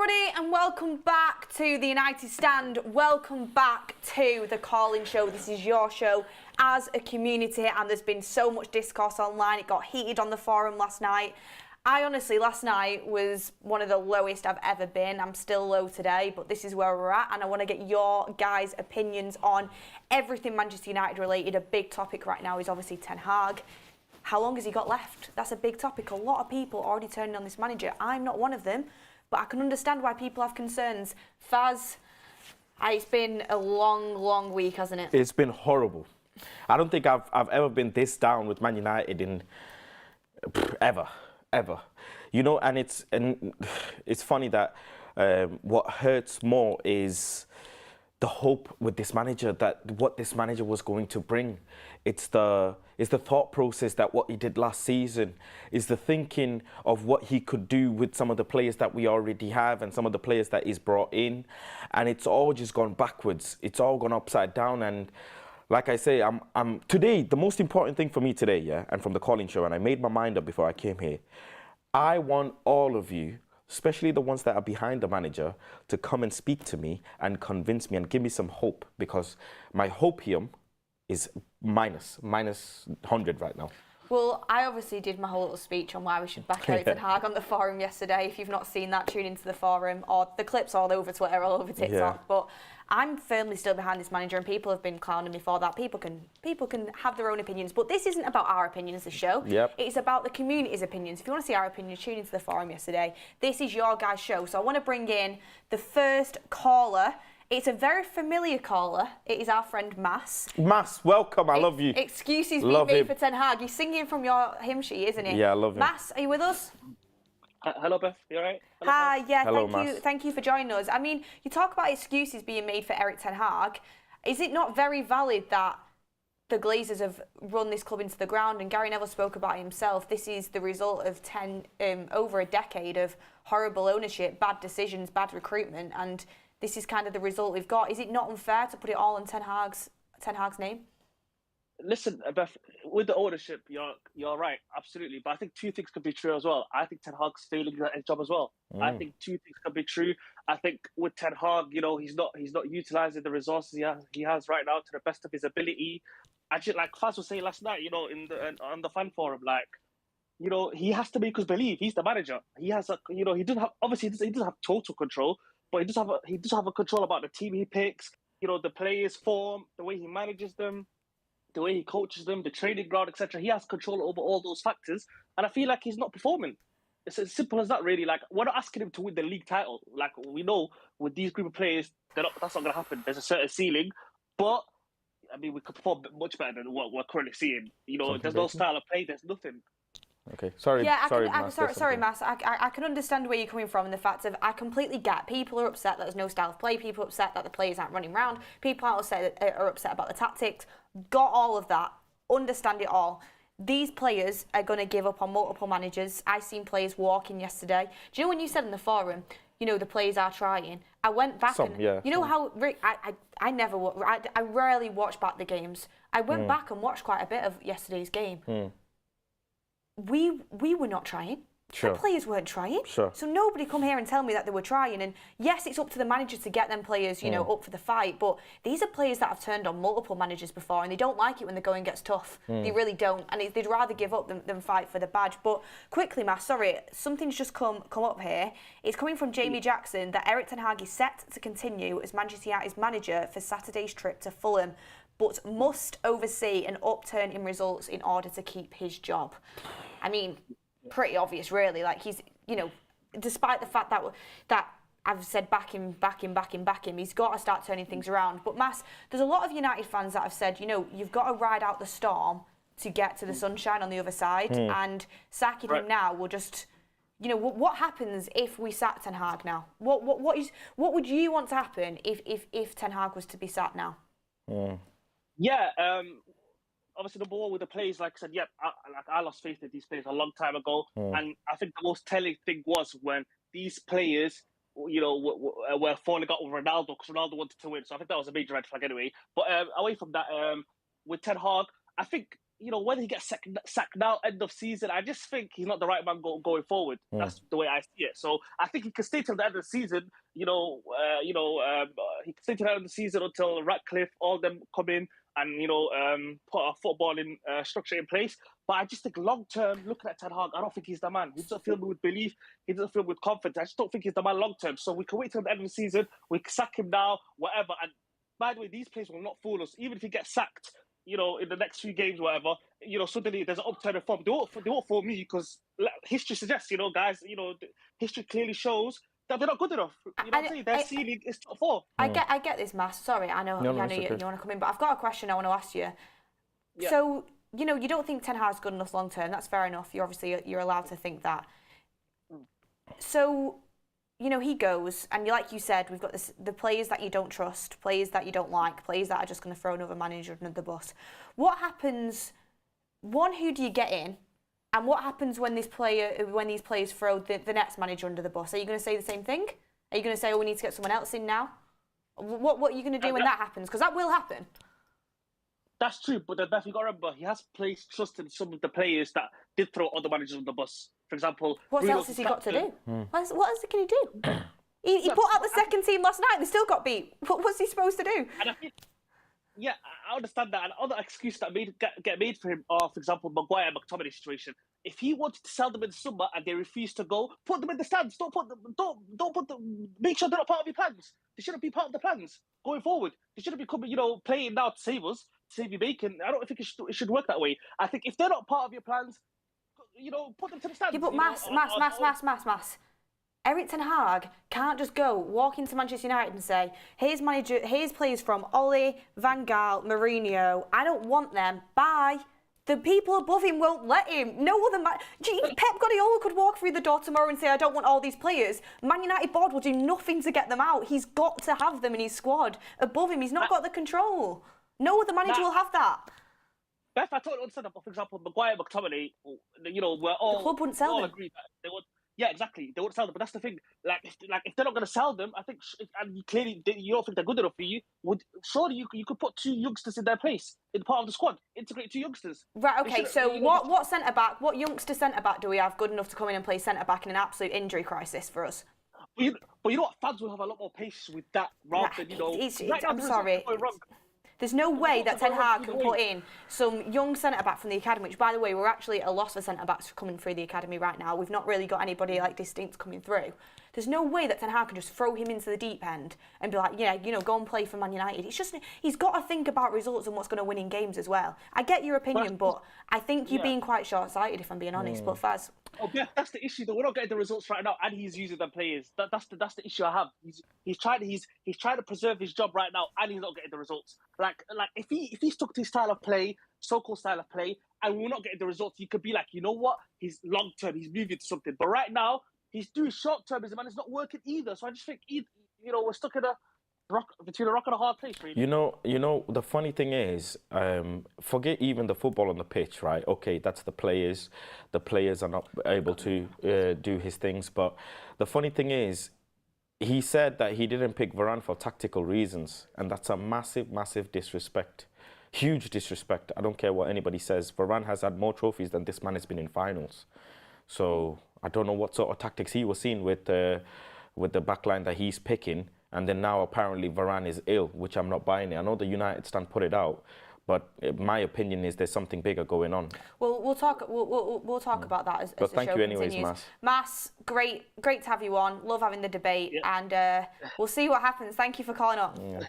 everybody, and welcome back to the United Stand. Welcome back to the Call-In Show. This is your show as a community, and there's been so much discourse online. It got heated on the forum last night. Last night was one of the lowest I've ever been. I'm still low today, but this is where we're at, and I want to get your guys' opinions on everything Manchester United related. A big topic right now is obviously Ten Hag. How long has he got left? That's a big topic. A lot of people are already turning on this manager. I'm not one of them, but I can understand why people have concerns. Faz, it's been a long week, hasn't it? It's been horrible. I don't think I've ever been this down with Man United in ever. You know, and it's funny that what hurts more is the hope with this manager, that what this manager was going to bring. It's the thought process that what he did last season, is the thinking of what he could do with some of the players that we already have and some of the players that he's brought in, and it's all just gone backwards. It's all gone upside down. And like I say, I'm today, the most important thing for me today, yeah, and from the Call-In Show, and I made my mind up before I came here, I want all of you, especially the ones that are behind the manager, to come and speak to me and convince me and give me some hope, because my hopium is minus 100 right now. Well, I obviously did my whole little speech on why we should back Erik Ten Hag on the forum yesterday. If you've not seen that, tune into the forum, or the clips all over Twitter, all over TikTok. Yeah. But I'm firmly still behind this manager, and people have been clowning me for that. People can have their own opinions, but this isn't about our opinions, the show. Yep. It's about the community's opinions. If you want to see our opinions, tune into the forum yesterday. This is your guys' show, so I want to bring in the first caller. It's a very familiar caller. It is our friend Mas. Mas, welcome. I love you. Excuses being made for Ten Hag. He's singing from your hymn sheet, isn't he? Yeah, I love him. Mas, are you with us? Hello, Beth. You all right? Hello, hi, yeah, hello, thank you for joining us. I mean, you talk about excuses being made for Erik Ten Hag. Is it not very valid that the Glazers have run this club into the ground? And Gary Neville spoke about it himself. This is the result of over a decade of horrible ownership, bad decisions, bad recruitment, and this is kind of the result we've got. Is it not unfair to put it all on Ten Hag's name? Listen, Beth, with the ownership, you're right, absolutely. But I think two things could be true as well. I think Ten Hag's failing at his job as well. I think two things could be true. I think with Ten Hag, you know, he's not utilising the resources he has right now to the best of his ability. Actually, like Faz was saying last night, you know, on the fan forum, like, you know, he has to make us believe he's the manager. He has he doesn't have total control, but he does have a control about the team he picks, you know, the players' form, the way he manages them, the way he coaches them, the training ground, etc. He has control over all those factors, and I feel like he's not performing. It's as simple as that, really. Like, we're not asking him to win the league title. Like, we know with these group of players, that's not going to happen. There's a certain ceiling, but I mean, we could perform much better than what we're currently seeing. You know, there's no style of play. There's nothing. Okay, sorry. Yeah, sorry, Mas. I can understand where you're coming from, and the fact of I completely get people are upset that there's no style of play. People are upset that the players aren't running around. People are upset about the tactics. Got all of that. Understand it all. These players are going to give up on multiple managers. I seen players walking yesterday. Do you know when you said in the forum, you know, the players are trying? I went back you know how I rarely watch back the games. I went back and watched quite a bit of yesterday's game. We were not trying. Sure. The players weren't trying. Sure. So nobody come here and tell me that they were trying. And yes, it's up to the manager to get them players, you know, up for the fight. But these are players that have turned on multiple managers before, and they don't like it when the going gets tough. They really don't. And they'd rather give up than fight for the badge. But quickly, Mas, sorry, something's just come up here. It's coming from Jamie Jackson that Erik Ten Hag is set to continue as Manchester United's manager for Saturday's trip to Fulham, but must oversee an upturn in results in order to keep his job. I mean, pretty obvious, really. Like, he's, you know, despite the fact that I've said back him, he's got to start turning things around. But Mas, there's a lot of United fans that have said, you know, you've got to ride out the storm to get to the sunshine on the other side, and sacking him now will just, you know, what happens if we sack Ten Hag now? What would you want to happen if Ten Hag was to be sacked now? Yeah, obviously number one with the players, like I said, I lost faith in these players a long time ago, and I think the most telling thing was when these players, you know, were falling out with Ronaldo because Ronaldo wanted to win. So I think that was a major red flag anyway. But away from that, with Ten Hag, I think whether he gets sacked now, end of season, I just think he's not the right man going forward. That's the way I see it. So I think he can stay till the end of the season. He can stay till the end of the season until Ratcliffe, all them come in and put a footballing structure in place. But I just think long term, looking at Ten Hag, I don't think he's the man. He doesn't fill me with belief. He doesn't fill me with confidence. I just don't think he's the man long term. So we can wait till the end of the season. We can sack him now, whatever. And by the way, these players will not fool us. Even if he gets sacked, in the next few games, whatever, suddenly there's an upturn in form. They won't fool me because history suggests, guys, history clearly shows that they're not good enough. You know what I'm saying? Their ceiling is top 4. I get this, Mas. Sorry, I know you want to come in, but I've got a question I want to ask you. Yeah. So, you don't think Ten Hag's good enough long term. That's fair enough. You're allowed to think that. So, he goes, and like you said, we've got the players that you don't trust, players that you don't like, players that are just going to throw another manager under the bus. What happens? One, who do you get in? And what happens when these players throw the next manager under the bus? Are you going to say the same thing? Are you going to say, we need to get someone else in now? What are you going to do when that happens? Because that will happen. That's true, but then Beth, you got to remember, he has placed trust in some of the players that did throw other managers under the bus. For example, what else has he got to do? What else can he do? He put out the second team last night. They still got beat. What's he supposed to do? And I think, I understand that. And other excuses that get made for him are, for example, Maguire and McTominay situation. If he wanted to sell them in the summer and they refuse to go, put them in the stands. Don't put them. Make sure they're not part of your plans. They shouldn't be part of the plans going forward. They shouldn't be coming, playing now to save us, to save your bacon. I don't think it should work that way. I think if they're not part of your plans, put them to the stands. Yeah, but Mass. Eric Ten Hag can't just walk into Manchester United and say, here's players from Ole, Van Gaal, Mourinho. I don't want them. Bye. The people above him won't let him. No other Pep Guardiola could walk through the door tomorrow and say, I don't want all these players. Man United board will do nothing to get them out. He's got to have them in his squad. Above him, he's not got the control. No other manager will have that. Beth, I totally understand that. But for example, Maguire, McTominay, we're all... The club wouldn't sell them. Agree that they would. Yeah, exactly. They won't sell them, but that's the thing. If they're not going to sell them, I think, and clearly you don't think they're good enough for you. Surely you could put 2 youngsters in their place in part of the squad. Integrate 2 youngsters. Right. Okay. So what centre back? What youngster centre back do we have good enough to come in and play centre back in an absolute injury crisis for us? But you know what? Fans will have a lot more patience with that rather than I'm sorry. There's no way that Ten Hag can put in some young centre-back from the academy, which, by the way, we're actually at a loss for centre-backs coming through the academy right now. We've not really got anybody distinct coming through. There's no way that Ten Hag can just throw him into the deep end and be like, go and play for Man United. It's just, he's got to think about results and what's going to win in games as well. I get your opinion, but I think you're being quite short-sighted, if I'm being honest. But Faz... Oh, yeah, that's the issue. Though we're not getting the results right now, and he's using them players. That's the issue I have. He's trying to preserve his job right now, and he's not getting the results. If he stuck to his style of play, so-called style of play, and we're not getting the results, you could be like, you know what? He's long term. He's moving to something. But right now, he's doing short termism, and it's not working either. So I just think we're stuck in between a rock and a hard place, really. The funny thing is, forget even the football on the pitch, right? Okay, that's the players. The players are not able to do his things. But the funny thing is, he said that he didn't pick Varane for tactical reasons. And that's a massive, massive disrespect. Huge disrespect. I don't care what anybody says. Varane has had more trophies than this man has been in finals. So I don't know what sort of tactics he was seeing with the backline that he's picking. And then now apparently Varane is ill, which I'm not buying it. I know the United stand put it out, but my opinion is there's something bigger going on. Well, we'll talk about that as the show continues. But thank you anyways, Mas. Mas, great to have you on. Love having the debate, and we'll see what happens. Thank you for calling up. Yeah.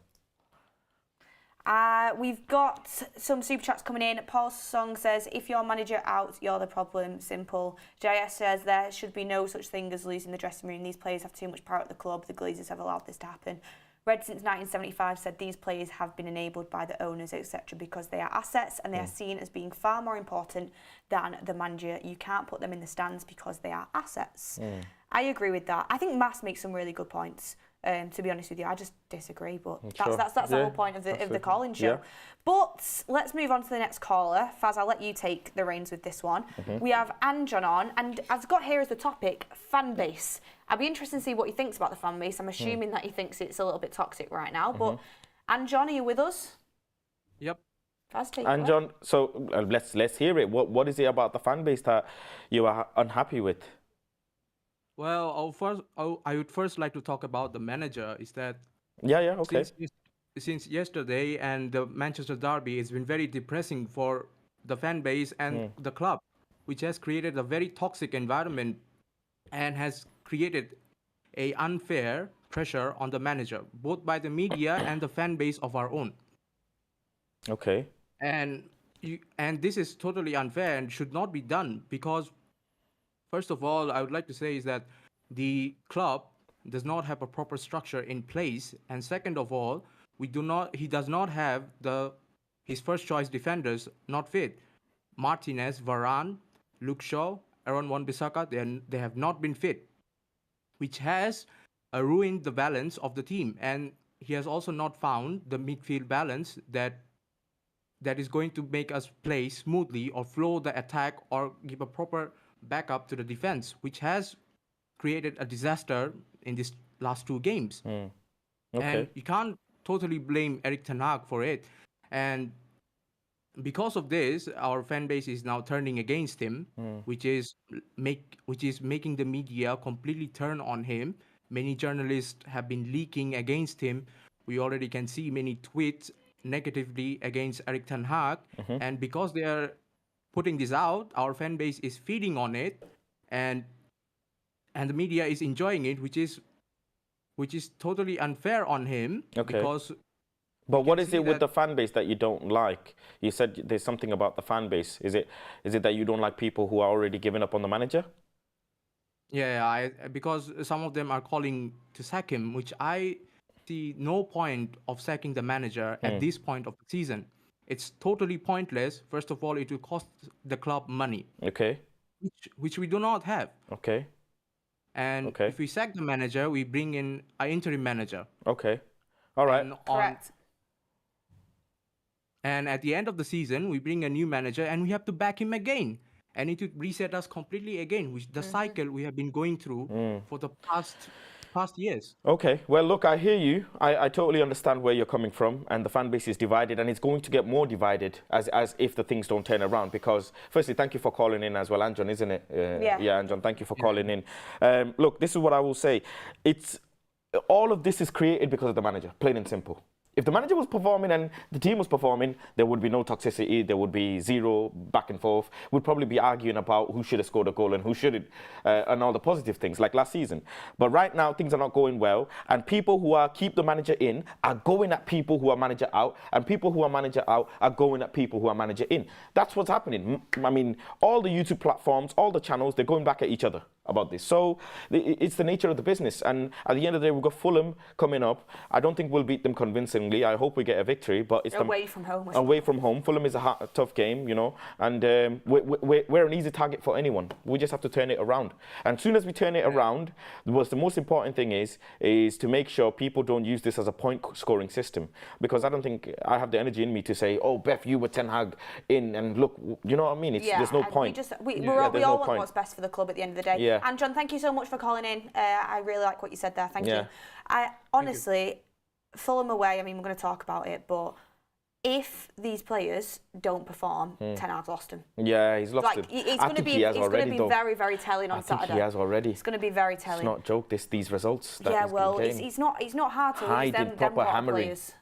We've got some super chats coming in. Paul Song says, if your manager out, you're the problem. Simple. JS says, there should be no such thing as losing the dressing room. These players have too much power at the club. The Glazers have allowed this to happen. Red since 1975 said these players have been enabled by the owners, etc., because they are assets and they are seen as being far more important than the manager. You can't put them in the stands because they are assets. I agree with that. I think Mas makes some really good points. To be honest with you, I just disagree, but that's the whole point of the call-in show. Yeah. But let's move on to the next caller. Faz, I'll let you take the reins with this one. We have Anjon on, and I've got here as the topic, fan base. I'd be interested to see what he thinks about the fan base. I'm assuming that he thinks it's a little bit toxic right now, but Anjon, are you with us? Yep. And John, so let's hear it. What is it about the fan base that you are unhappy with? Well, I would first like to talk about the manager. Is that Okay. Since yesterday and the Manchester derby, it's been very depressing for the fan base and the club, which has created a very toxic environment and has created a unfair pressure on the manager, both by the media and the fan base of our own. Okay. And this is totally unfair and should not be done because, first of all, I would like to say is that the club does not have a proper structure in place, and second of all, he does not have his first choice defenders not fit. Martinez, Varane, Luke Shaw, Aaron Wan-Bissaka, they have not been fit, which has ruined the balance of the team, and he has also not found the midfield balance that is going to make us play smoothly or flow the attack or give a proper backup to the defense, which has created a disaster in these last two games. Okay. And you can't totally blame Erik ten Hag for it. And because of this, our fan base is now turning against him, which is making the media completely turn on him. Many journalists have been leaking against him. We already can see many tweets negatively against Erik ten Hag, and because they are putting this out, our fan base is feeding on it, and the media is enjoying it, which is totally unfair on him. Okay. Because but what is it with the fan base that you don't like? You said there's something about the fan base. Is it that you don't like people who are already giving up on the manager? Yeah, because some of them are calling to sack him, which I see no point of sacking the manager at this point of the season. It's totally pointless. First of all, it will cost the club money. Okay. Which we do not have. Okay. And if we sack the manager, we bring in an interim manager. Okay. All right. Correct. And at the end of the season, we bring a new manager and we have to back him again. And it would reset us completely again, which the cycle we have been going through for the past years. Okay, well, look, I hear you. I totally understand where you're coming from, and the fan base is divided, and it's going to get more divided as if the things don't turn around. Because, firstly, thank you for calling in as well, Anjon, isn't it? Yeah, Anjon, thank you for calling in. Look, this is what I will say. All of this is created because of the manager, plain and simple. If the manager was performing and the team was performing, there would be no toxicity, there would be zero back and forth. We'd probably be arguing about who should have scored a goal and who shouldn't, and all the positive things like last season. But right now, things are not going well, and people who keep the manager in are going at people who are manager out, and people who are manager out are going at people who are manager in. That's what's happening. I mean, all the YouTube platforms, all the channels, they're going back at each other about this. So it's the nature of the business, and at the end of the day, we've got Fulham coming up. I don't think we'll beat them convincingly. I hope we get a victory, but it's away from home. Away from home. Fulham is a tough game, you know, and we're an easy target for anyone. We just have to turn it around, and as soon as we turn it around, the most important thing is to make sure people don't use this as a point scoring system, because I don't think I have the energy in me to say, oh, Beth, you were Ten Hag in, and look, you know what I mean? There's no point. We all want what's best for the club at the end of the day. Yeah. And John, thank you so much for calling in. I really like what you said there. Thank you. I honestly, Fulham away, I mean, we're going to talk about it, but if these players don't perform, Ten Hag's lost them. Yeah, he's lost them. It's going to be very, very telling on Saturday. He has already. It's going to be very telling. It's not a joke, these results. It's not hard to lose them lot of players.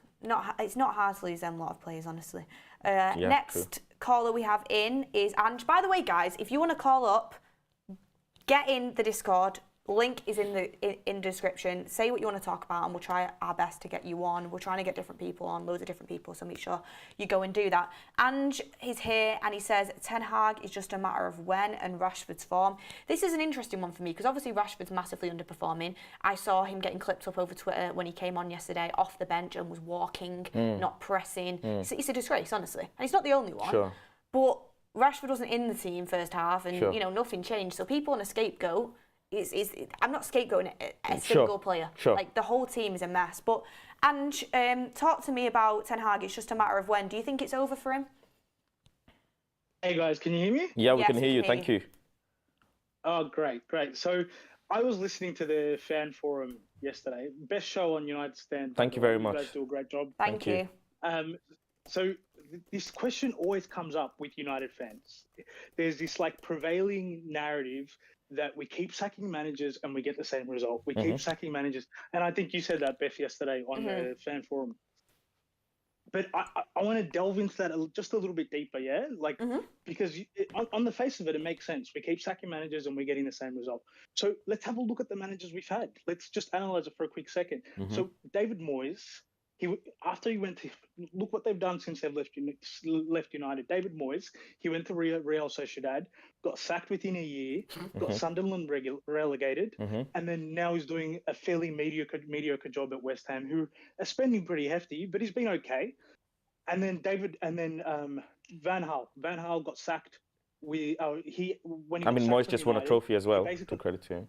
It's not hard to lose them lot of players, honestly. Next caller we have in is Ange. By the way, guys, if you want to call up, get in the Discord. Link is in the description. Say what you want to talk about, and we'll try our best to get you on. We're trying to get different people on, loads of different people, so make sure you go and do that. Ange is here, and he says Ten Hag is just a matter of when and Rashford's form. This is an interesting one for me, because obviously Rashford's massively underperforming. I saw him getting clipped up over Twitter when he came on yesterday off the bench and was walking, not pressing. It's a disgrace, honestly. And he's not the only one. Sure. But Rashford wasn't in the team first half, and nothing changed. So people on a scapegoat. I'm not scapegoating a single player. Sure. Like, the whole team is a mess. But Ange, talk to me about Ten Hag. It's just a matter of when. Do you think it's over for him? Hey guys, can you hear me? Yeah, we can hear you. Thank you. Oh, great. So I was listening to the fan forum yesterday. Best show on United Stand. Thank you very much. You guys do a great job. Thank you. So this question always comes up with United fans. There's this like prevailing narrative that we keep sacking managers and we get the same result. We keep sacking managers. And I think you said that, Beth, yesterday on the fan forum. But I want to delve into that just a little bit deeper, yeah? Like, because on the face of it, it makes sense. We keep sacking managers and we're getting the same result. So let's have a look at the managers we've had. Let's just analyze it for a quick second. So David Moyes, after he went to, look what they've done since they've left United. David Moyes, he went to Real Sociedad, got sacked within a year, got Sunderland relegated, and then now he's doing a fairly mediocre job at West Ham, who are spending pretty hefty, but he's been okay. And then Van Gaal got sacked. Moyes just won a trophy as well. To credit to him.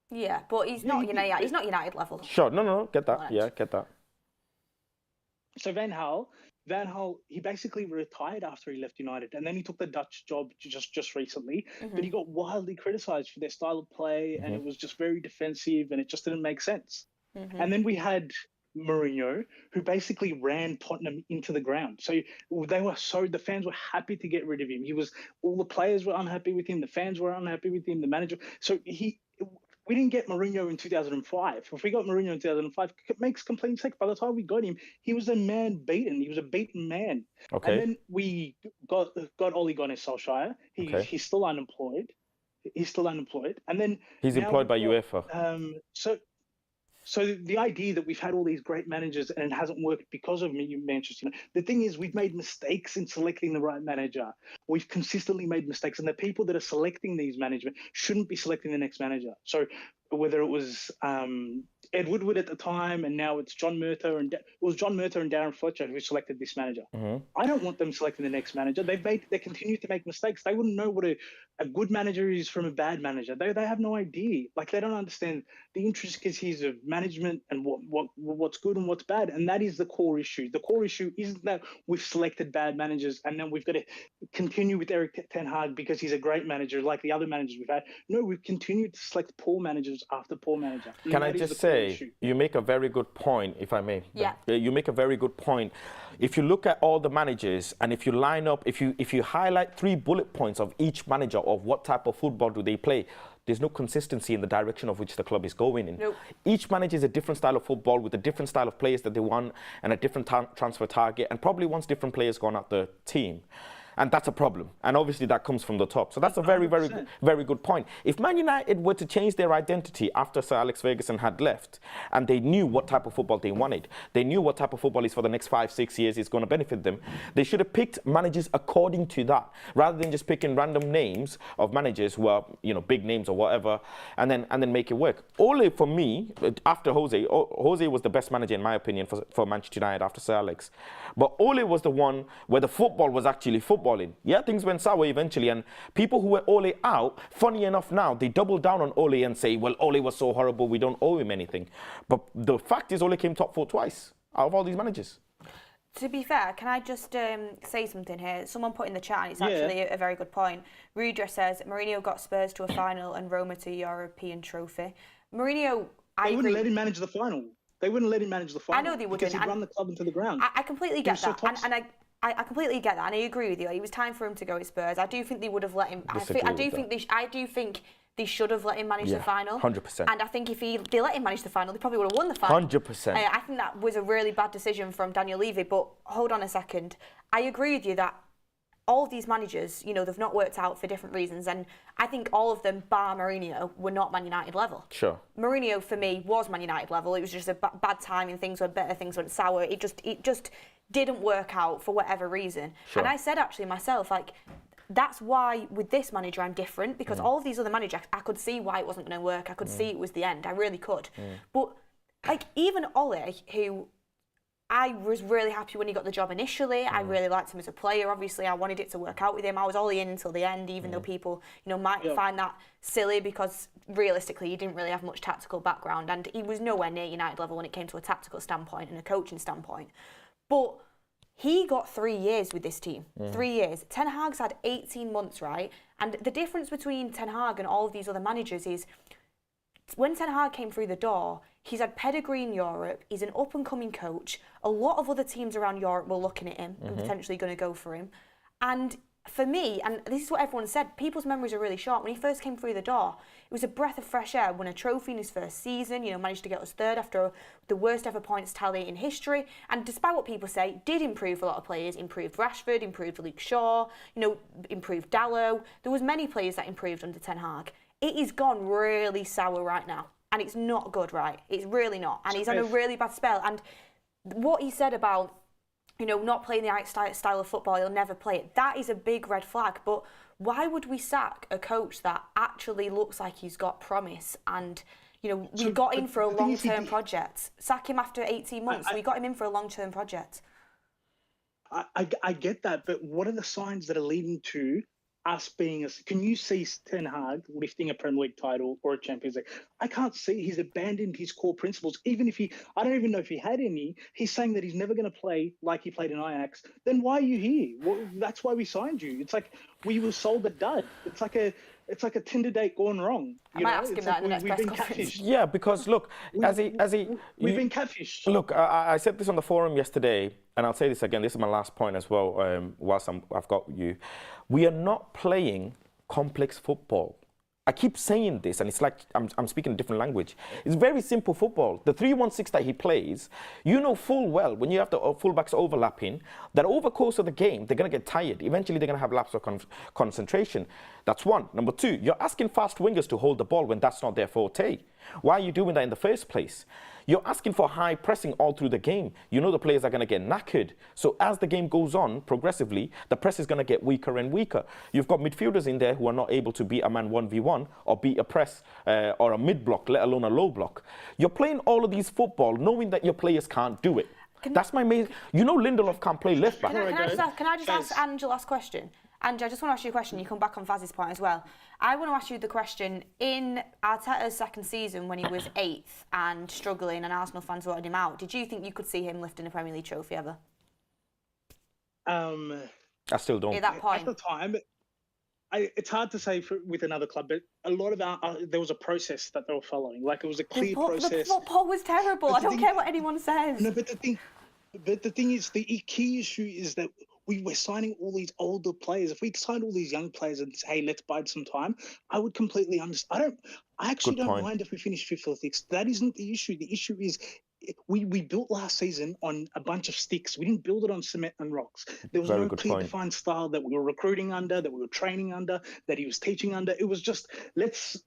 Yeah, but he's not United. He's not United level. Sure, no, get that. Yeah, get that. So Van Gaal, he basically retired after he left United, and then he took the Dutch job just recently. But he got wildly criticised for their style of play, and it was just very defensive, and it just didn't make sense. And then we had Mourinho, who basically ran Tottenham into the ground. So the fans were happy to get rid of him. All the players were unhappy with him, the fans were unhappy with him, the manager. So we didn't get Mourinho in 2005. If we got Mourinho in 2005, it makes complete sense. By the time we got him, he was a man beaten. He was a beaten man. Okay. And then we got Ole Gunnar Solskjaer. He's still unemployed. And then he's employed by UEFA. So the idea that we've had all these great managers and it hasn't worked because of Manchester United. The thing is, we've made mistakes in selecting the right manager. We've consistently made mistakes, and the people that are selecting these management shouldn't be selecting the next manager. So whether it was Ed Woodward at the time, and now it's John Murtagh and Darren Fletcher who selected this manager. I don't want them selecting the next manager. They continue to make mistakes. They wouldn't know what a good manager is from a bad manager. They have no idea. Like, they don't understand the intricacies of management and what's good and what's bad. And that is the core issue. The core issue isn't that we've selected bad managers and then we've got to continue with Erik ten Hag because he's a great manager like the other managers we've had. No, we've continued to select poor managers after poor manager. Can I just say, you make a very good point, if I may. Yeah. You make a very good point. If you look at all the managers and if you line up, if you highlight 3 bullet points of each manager of what type of football do they play, there's no consistency in the direction of which the club is going in. Nope. Each manager is a different style of football with a different style of players that they want and a different transfer target, and probably wants different players going out the team. And that's a problem. And obviously that comes from the top. So that's a very, very good point. If Man United were to change their identity after Sir Alex Ferguson had left, and they knew what type of football they wanted, they knew what type of football is for the next 5-6 years is going to benefit them, they should have picked managers according to that, rather than just picking random names of managers who are, big names or whatever, and then make it work. Ole, for me, after Jose was the best manager in my opinion for Manchester United after Sir Alex. But Ole was the one where the football was actually footballing. Yeah, things went sour eventually, and people who were Ole out, funny enough now, they double down on Ole and say, well, Ole was so horrible, we don't owe him anything. But the fact is, Ole came top 4 twice out of all these managers. To be fair, can I just say something here? Someone put in the chat, and it's actually a very good point. Rudra says, Mourinho got Spurs to a final and Roma to a European trophy. Mourinho, They wouldn't let him manage the final. I know they wouldn't. Because he'd run the club into the ground. I completely get that. I completely get that, and I agree with you. It was time for him to go at Spurs. I do think they would have let him. I do think they should have let him manage the final. 100%. And I think if they let him manage the final, they probably would have won the final. 100%. I think that was a really bad decision from Daniel Levy. But hold on a second. I agree with you that all of these managers, they've not worked out for different reasons, and I think all of them, bar Mourinho, were not Man United level. Sure. Mourinho, for me, was Man United level. It was just a bad timing. Things went better, things went sour. It just didn't work out for whatever reason. Sure. And I said actually myself, that's why with this manager I'm different, because all of these other managers, I could see why it wasn't going to work. I could see it was the end. I really could. But even Ole, who I was really happy when he got the job initially. I really liked him as a player. Obviously, I wanted it to work out with him. I was all in until the end, even though people, might find that silly, because realistically, he didn't really have much tactical background, and he was nowhere near United level when it came to a tactical standpoint and a coaching standpoint. But he got 3 years with this team. 3 years. Ten Hag's had 18 months, right? And the difference between Ten Hag and all of these other managers is When Ten Hag came through the door, he's had pedigree in Europe, he's an up-and-coming coach. A lot of other teams around Europe were looking at him and potentially going to go for him. And for me, and this is what everyone said, people's memories are really short. When he first came through the door, it was a breath of fresh air, won a trophy in his first season, managed to get us third after the worst ever points tally in history. And despite what people say, did improve a lot of players, improved Rashford, improved Luke Shaw, improved Dallo. There was many players that improved under Ten Hag. It is gone really sour right now. And it's not good, right? It's really not. And he's on a really bad spell. And what he said about not playing the right style of football, he'll never play it. That is a big red flag. But why would we sack a coach that actually looks like he's got promise? And, we got in for a long-term project. Sack him after 18 months. We got him in for a long-term project. I get that, but what are the signs that are leading to us being can you see Ten Hag lifting a Premier League title or a Champions League? I can't see. He's abandoned his core principles. Even if I don't even know if he had any. He's saying that he's never going to play like he played in Ajax. Then why are you here? Well, that's why we signed you. It's like we were sold a dud. It's like a Tinder date gone wrong. I might ask him that in the next press conference. Yeah, because look, we've been catfished. Look, I said this on the forum yesterday, and I'll say this again. This is my last point as well. Whilst I've got you, we are not playing complex football. I keep saying this, and it's like I'm speaking a different language. It's very simple football. The 3-1-6 that he plays, full well when you have the fullbacks overlapping, that over the course of the game, they're going to get tired. Eventually, they're going to have lapse of concentration. That's one. Number two, you're asking fast wingers to hold the ball when that's not their forte. Why are you doing that in the first place? You're asking for high pressing all through the game. The players are going to get knackered. So as the game goes on, progressively, the press is going to get weaker and weaker. You've got midfielders in there who are not able to beat a man 1v1 or beat a press or a mid-block, let alone a low block. You're playing all of these football knowing that your players can't do it. That's my main... Lindelof can't play left back. Can I just ask Ange the last question? Ange, I just want to ask you a question. You come back on Faz's point as well. I want to ask you the question. In Arteta's second season, when he was 8th and struggling and Arsenal fans wanted him out, did you think you could see him lifting a Premier League trophy ever? I still don't. At that point? At the time, it's hard to say with another club, but a lot of there was a process that they were following. Like, it was a clear process. The football was terrible. I don't care what anyone says. No, but the thing is, the key issue is that we're signing all these older players. If we signed all these young players and say, hey, let's bide some time, I would completely understand. I actually don't mind if we finish 5th or 6th. That isn't the issue. The issue is we built last season on a bunch of sticks. We didn't build it on cement and rocks. There was no clear defined style that we were recruiting under, that we were training under, that he was teaching under. It was just let's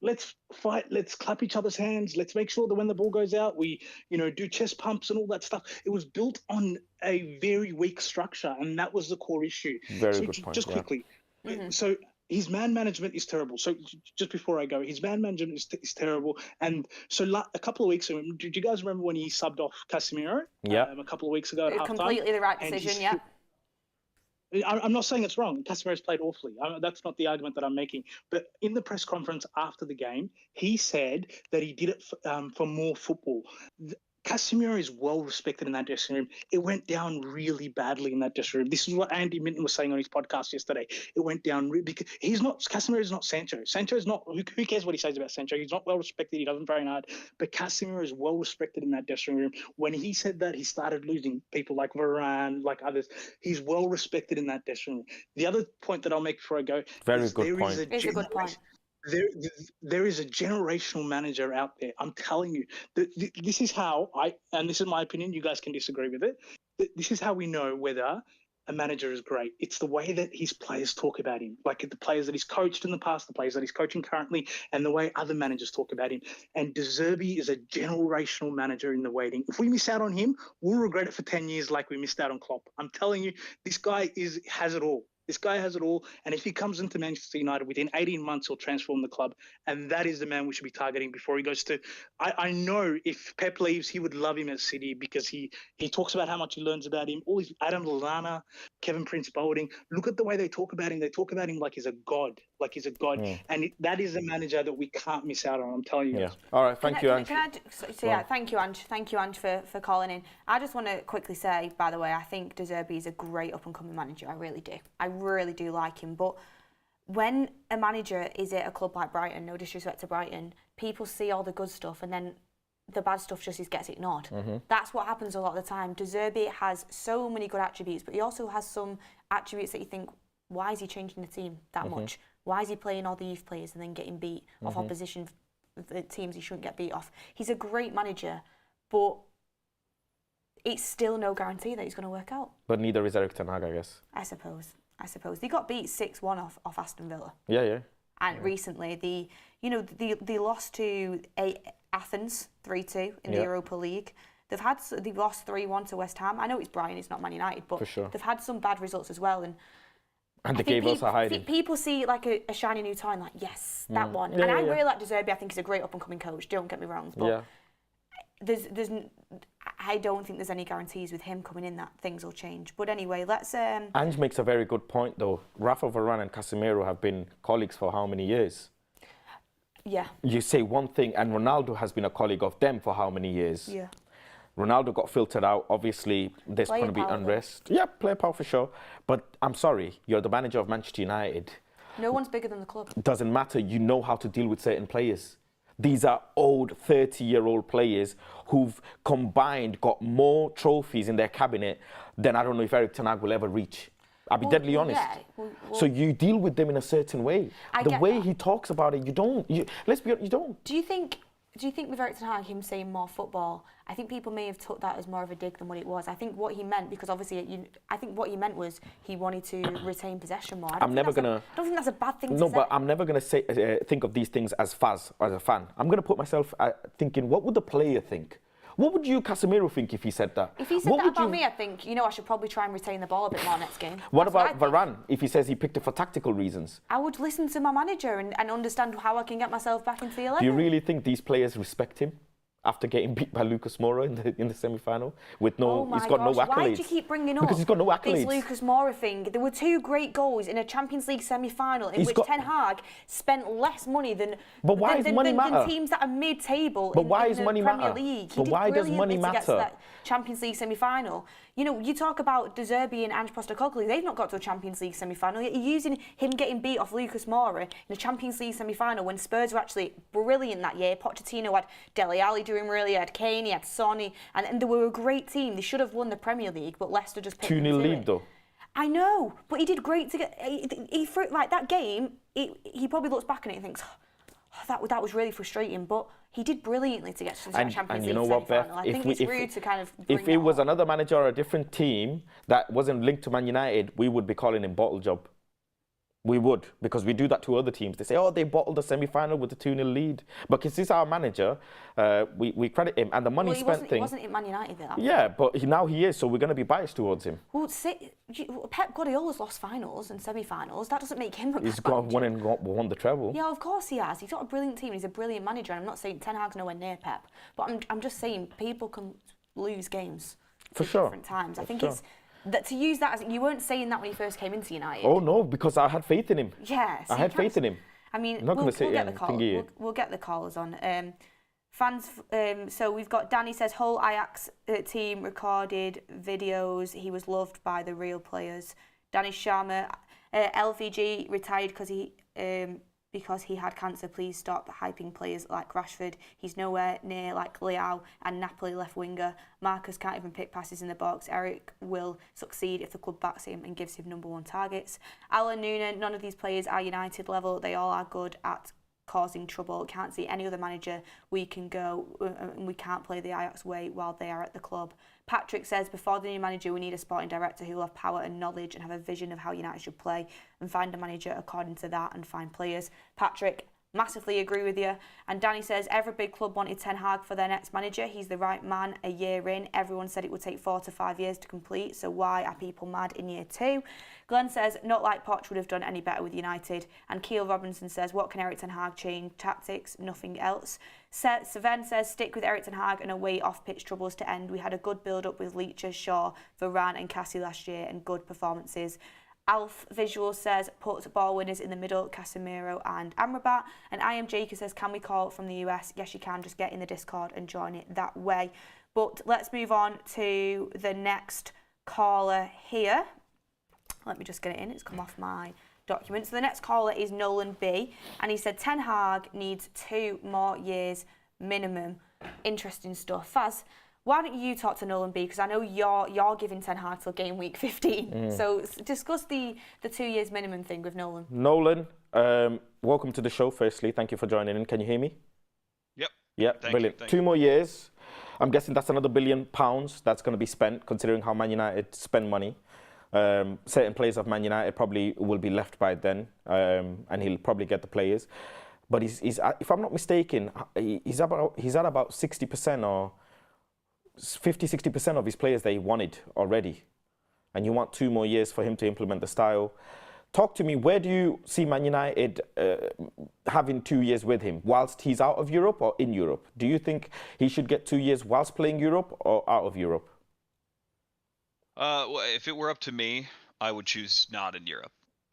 fight, let's clap each other's hands, let's make sure that when the ball goes out, we do chest pumps and all that stuff. It was built on a very weak structure, and that was the core issue. Very good point. Just quickly, so his man management is terrible. So just before I go, his man management is terrible. And so a couple of weeks ago, did you guys remember when he subbed off Casemiro? Yeah. A couple of weeks ago at halftime? Completely the right decision, yeah. I'm not saying it's wrong. Casemiro's played awfully. That's not the argument that I'm making. But in the press conference after the game, he said that he did it for more football. Casemiro is well respected in that dressing room. It went down really badly in that dressing room. This is what Andy Minton was saying on his podcast yesterday. It went down because Casemiro is not Sancho. Sancho is not. Who cares what he says about Sancho? He's not well respected. He doesn't train hard. But Casemiro is well respected in that dressing room. When he said that, he started losing people like Varane, like others. He's well respected in that dressing room. The other point that I'll make before I go. Very good point. It's a good point. There is a generational manager out there. I'm telling you, this is how and this is my opinion, you guys can disagree with it. This is how we know whether a manager is great. It's the way that his players talk about him, like the players that he's coached in the past, the players that he's coaching currently, and the way other managers talk about him. And De Zerbi is a generational manager in the waiting. If we miss out on him, we'll regret it for 10 years like we missed out on Klopp. I'm telling you, this guy has it all. This guy has it all, and if he comes into Manchester United within 18 months, he'll transform the club, and that is the man we should be targeting before he goes to. I know if Pep leaves, he would love him at City because he talks about how much he learns about him. All these Adam Lallana, Kevin Prince Boateng. Look at the way they talk about him. They talk about him like he's a god, and that is a manager that we can't miss out on. I'm telling you. Yeah. All right. Thank you, Ange. Thank you, Ange. Thank you, Ange, for calling in. I just want to quickly say, by the way, I think De Zerbi is a great up-and-coming manager. I really do. I really do like him. But when a manager is at a club like Brighton, no disrespect to Brighton, people see all the good stuff and then the bad stuff just gets ignored. That's what happens a lot of the time. De Zerbi has so many good attributes, but he also has some attributes that you think, why is he changing the team that much? Why is he playing all the youth players and then getting beat off opposition the teams he shouldn't get beat off? He's a great manager, but it's still no guarantee that he's going to work out. But neither is Erik ten Hag, I guess. I suppose. They got beat 6-1 off Aston Villa. Yeah. And recently, they lost to Athens 3-2 in the Europa League. They've lost 3-1 to West Ham. I know it's Brighton, it's not Man United, but for sure. They've had some bad results as well. And they gave us a hiding. People see it like a shiny new toy and like, yes, that one. Yeah, and I really like De Zerbi. I think he's a great up-and-coming coach. Don't get me wrong. But I don't think there's any guarantees with him coming in that things will change. But anyway, let's... Ange makes a very good point, though. Rafa Varane and Casemiro have been colleagues for how many years? Yeah. You say one thing, and Ronaldo has been a colleague of them for how many years? Yeah. Ronaldo got filtered out. Obviously, there's going to be unrest. Yeah, player power for sure. But I'm sorry, you're the manager of Manchester United. No one's bigger than the club. Doesn't matter. You know how to deal with certain players. These are old 30-year-old players who've combined got more trophies in their cabinet than I don't know if Erik ten Hag will ever reach. I'll be deadly honest. Yeah. So you deal with them in a certain way. The way he talks about it, you don't. Let's be honest, you don't. Do you think with Erik ten Hag, him saying more football, I think people may have took that as more of a dig than what it was. I think what he meant, because obviously, I think what he meant was he wanted to retain possession more. I don't think that's a bad thing to say. No, but I'm never going to think of these things as a fan. I'm going to put myself thinking, what would the player think? What would you, Casemiro, think if he said that? If he said that about me, I think, I should probably try and retain the ball a bit more next game. What about Varane, if he says he picked it for tactical reasons? I would listen to my manager and understand how I can get myself back into the 11. Do you really think these players respect him after getting beat by Lucas Moura in the semi-final? He's got no accolades. Why do you keep bringing up because he's got no accolades. This Lucas Moura thing? There were 2 great goals in a Champions League semi-final in which Ten Hag spent less money than teams that are mid-table in the Premier League. But why does money matter? To get to that Champions League semi-final. You talk about De Zerbi and Ange Postecoglou, they've not got to a Champions League semi-final. You're using him getting beat off Lucas Moura in a Champions League semi-final when Spurs were actually brilliant that year. Pochettino had Dele Alli doing really, he had Kane, he had Sonny, and they were a great team. They should have won the Premier League, but Leicester just picked 2-0 lead though. I know, but he did great to get... He like that game, he probably looks back on it and thinks, that was really frustrating, but he did brilliantly to get to the Champions League semi-final. I think it's rude to kind of bring if it was another manager or a different team that wasn't linked to Man United, we would be calling him bottle job. We would, because we do that to other teams. They say, they bottled the semi-final with a 2-0 lead. But because he's our manager, we credit him. And the money spent thing... He wasn't in Man United at that point. Yeah, but now he is, so we're going to be biased towards him. Well, Pep Guardiola's lost finals and semi-finals. That doesn't make him a He's won the treble. Yeah, of course he has. He's got a brilliant team. He's a brilliant manager. And I'm not saying Ten Hag's nowhere near Pep. But I'm just saying people can lose games for at sure. different times. I think it's... That to use that as you weren't saying that when you first came into United. Oh no, because I had faith in him. Yeah, I had faith in him. I mean, I'm not going to say we'll get the calls on. Fans. So we've got Danny says whole Ajax team recorded videos. He was loved by the real players. Danny Sharma, LVG retired because he had cancer. Please stop hyping players like Rashford. He's nowhere near like Leao and Napoli left winger. Marcus can't even pick passes in the box. Eric will succeed if the club backs him and gives him #1 targets. Alan Noonan, none of these players are United level. They all are good at causing trouble. Can't see any other manager we can go and we can't play the Ajax way while they are at the club. Patrick says before the new manager we need a sporting director who will have power and knowledge and have a vision of how United should play and find a manager according to that and find players. Patrick, massively agree with you. And Danny says every big club wanted Ten Hag for their next manager. He's the right man a year in. Everyone said it would take 4 to 5 years to complete, so why are people mad in year 2? Glenn says not like Poch would have done any better with United. And Keel Robinson says what can Erik ten Hag change? Tactics, nothing else. Sven says stick with Erik ten Hag and await off-pitch troubles to end. We had a good build-up with Leacher, Shaw, Varane and Cassie last year and good performances. Alf Visual says put ball winners in the middle, Casemiro and Amrabat. And I Am Jacob says can we call from the US? Yes you can, just get in the Discord and join it that way. But let's move on to the next caller here. Let me just get it in, it's come off my document. So the next caller is Nolan B, and he said Ten Hag needs 2 more years minimum. Interesting stuff. Faz, why don't you talk to Nolan B, because I know you're giving Ten Hag till game week 15. So discuss the 2 years minimum thing with Nolan. Nolan, welcome to the show. Firstly, thank you for joining in. Can you hear me? Yep. Yeah, brilliant. 2 more years. I'm guessing that's another £1 billion that's going to be spent, considering how Man United spend money. Certain players of Man United probably will be left by then, and he'll probably get the players. But he's if I'm not mistaken, he's at about 60% or 50-60% of his players that he wanted already, and you want 2 more years for him to implement the style. Talk to me, where do you see Man United having 2 years with him, whilst he's out of Europe or in Europe? Do you think he should get 2 years whilst playing Europe or out of Europe? Well, if it were up to me, I would choose not in Europe.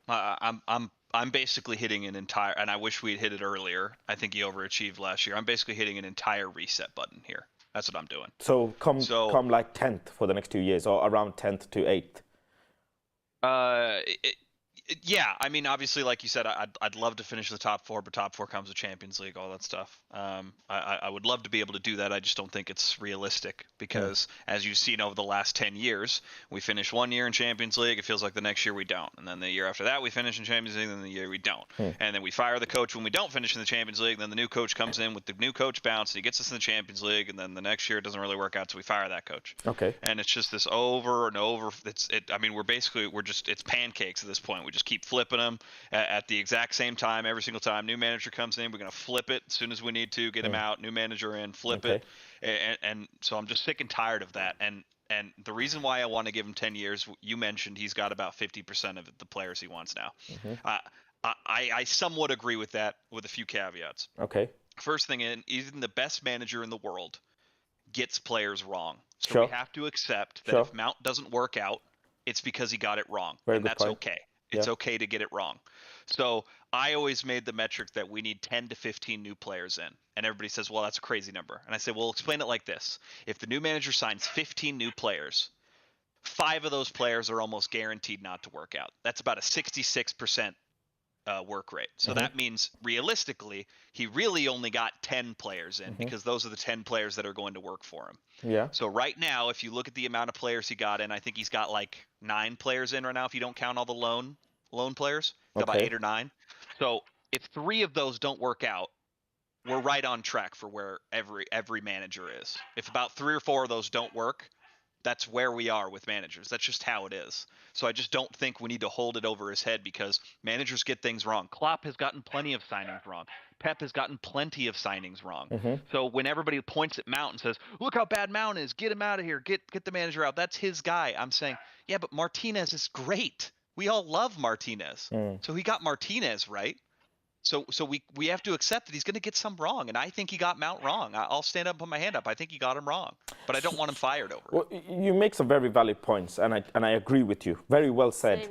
I'm basically hitting an entire, and I wish we'd hit it earlier. I think he overachieved last year. I'm basically hitting an entire reset button here. That's what I'm doing. So come like 10th for the next 2 years, or around 10th to 8th. Yeah, I mean, obviously, like you said, I'd love to finish the top 4, but top 4 comes with Champions League, all that stuff. I would love to be able to do that. I just don't think it's realistic because, as you've seen over the last 10 years, we finish 1 year in Champions League. It feels like the next year we don't, and then the year after that we finish in Champions League, and then the year we don't, and then we fire the coach when we don't finish in the Champions League. Then the new coach comes in with the new coach bounce, and he gets us in the Champions League, and then the next year it doesn't really work out, so we fire that coach. Okay. And it's just this over and over. I mean, it's pancakes at this point. We just keep flipping them at the exact same time every single time. New manager comes in, we're going to flip it as soon as we need to, get him out, new manager in, flip it. And so I'm just sick and tired of that. And the reason why I want to give him 10 years, you mentioned he's got about 50% of the players he wants now. I somewhat agree with that with a few caveats. Okay. First thing, even the best manager in the world gets players wrong. So we have to accept that if Mount doesn't work out, it's because he got it wrong. And that's okay. It's okay to get it wrong. So I always made the metric that we need 10 to 15 new players in. And everybody says, well, that's a crazy number. And I say, well, explain it like this. If the new manager signs 15 new players, 5 of those players are almost guaranteed not to work out. That's about a 66% work rate. So that means realistically, he really only got 10 players in because those are the 10 players that are going to work for him. Yeah. So right now, if you look at the amount of players he got in, I think he's got like 9 players in right now if you don't count all the loan players. About 8 or 9. So if 3 of those don't work out, we're right on track for where every manager is. If about 3 or 4 of those don't work, that's where we are with managers. That's just how it is. So I just don't think we need to hold it over his head because managers get things wrong. Klopp has gotten plenty of signings wrong. Pep has gotten plenty of signings wrong. So when everybody points at Mount and says, look how bad Mount is, get him out of here, get the manager out, that's his guy. I'm saying, yeah, but Martinez is great. We all love Martinez. So he got Martinez right. So we have to accept that he's going to get some wrong, and I think he got Mount wrong. I'll stand up and put my hand up. I think he got him wrong, but I don't want him fired over it. Well, you make some very valid points, and I agree with you. Very well said.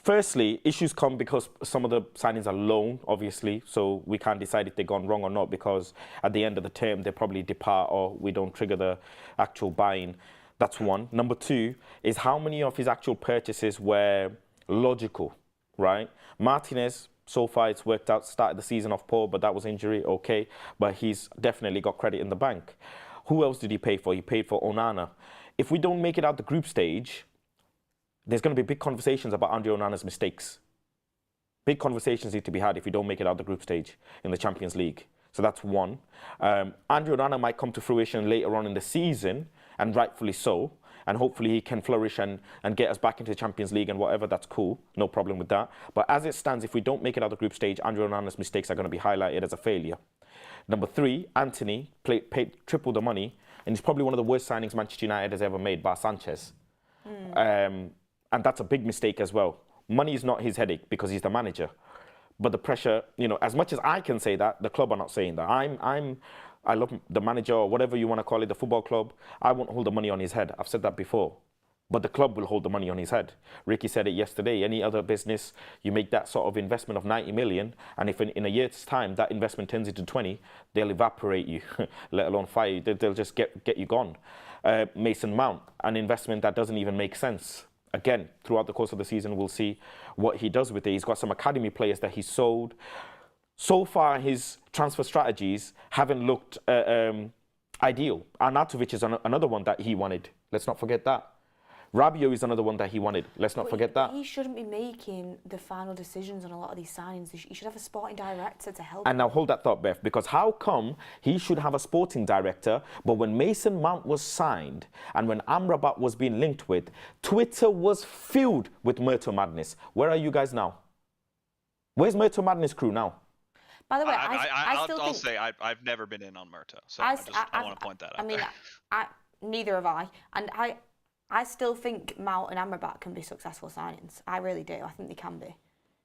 Firstly, issues come because some of the signings are loan, obviously, so we can't decide if they've gone wrong or not because at the end of the term they probably depart or we don't trigger the actual buying. That's one. Number 2 is how many of his actual purchases were logical, right? Martinez, so far it's worked out, started the season off poor, but that was injury, okay. But he's definitely got credit in the bank. Who else did he pay for? He paid for Onana. If we don't make it out the group stage, there's going to be big conversations about Andre Onana's mistakes. Big conversations need to be had if we don't make it out the group stage in the Champions League. So that's one. Andre Onana might come to fruition later on in the season, and rightfully so. And hopefully he can flourish and get us back into the Champions League and whatever, that's cool. No problem with that. But as it stands, if we don't make it out of the group stage, Andre Onana's mistakes are going to be highlighted as a failure. Number 3, Anthony paid triple the money, and he's probably one of the worst signings Manchester United has ever made, bar Sanchez. And that's a big mistake as well. Money is not his headache because he's the manager. But the pressure, as much as I can say that, the club are not saying that. I love the manager or whatever you want to call it, the football club. I won't hold the money on his head. I've said that before. But the club will hold the money on his head. Ricky said it yesterday. Any other business, you make that sort of investment of 90 million, and if in a year's time that investment turns into 20, they'll evaporate you, let alone fire you. They'll just get you gone. Mason Mount, an investment that doesn't even make sense. again, throughout the course of the season, we'll see what he does with it. He's got some academy players that he sold. So far, his transfer strategies haven't looked ideal. Arnautovic is another one that he wanted. Let's not forget that. Rabiot is another one that he wanted. Let's not forget that. He shouldn't be making the final decisions on a lot of these signings. He should have a sporting director to help. And now hold that thought, Beth, because how come he should have a sporting director, but when Mason Mount was signed and when Amrabat was being linked with, Twitter was filled with Murto Madness. Where are you guys now? Where's Murto Madness crew now? By the way, I'll say I've never been in on Murto, so I want to point that out. I mean, neither have I, and I still think Mount and Amrabat can be successful signings. I really do. I think they can be.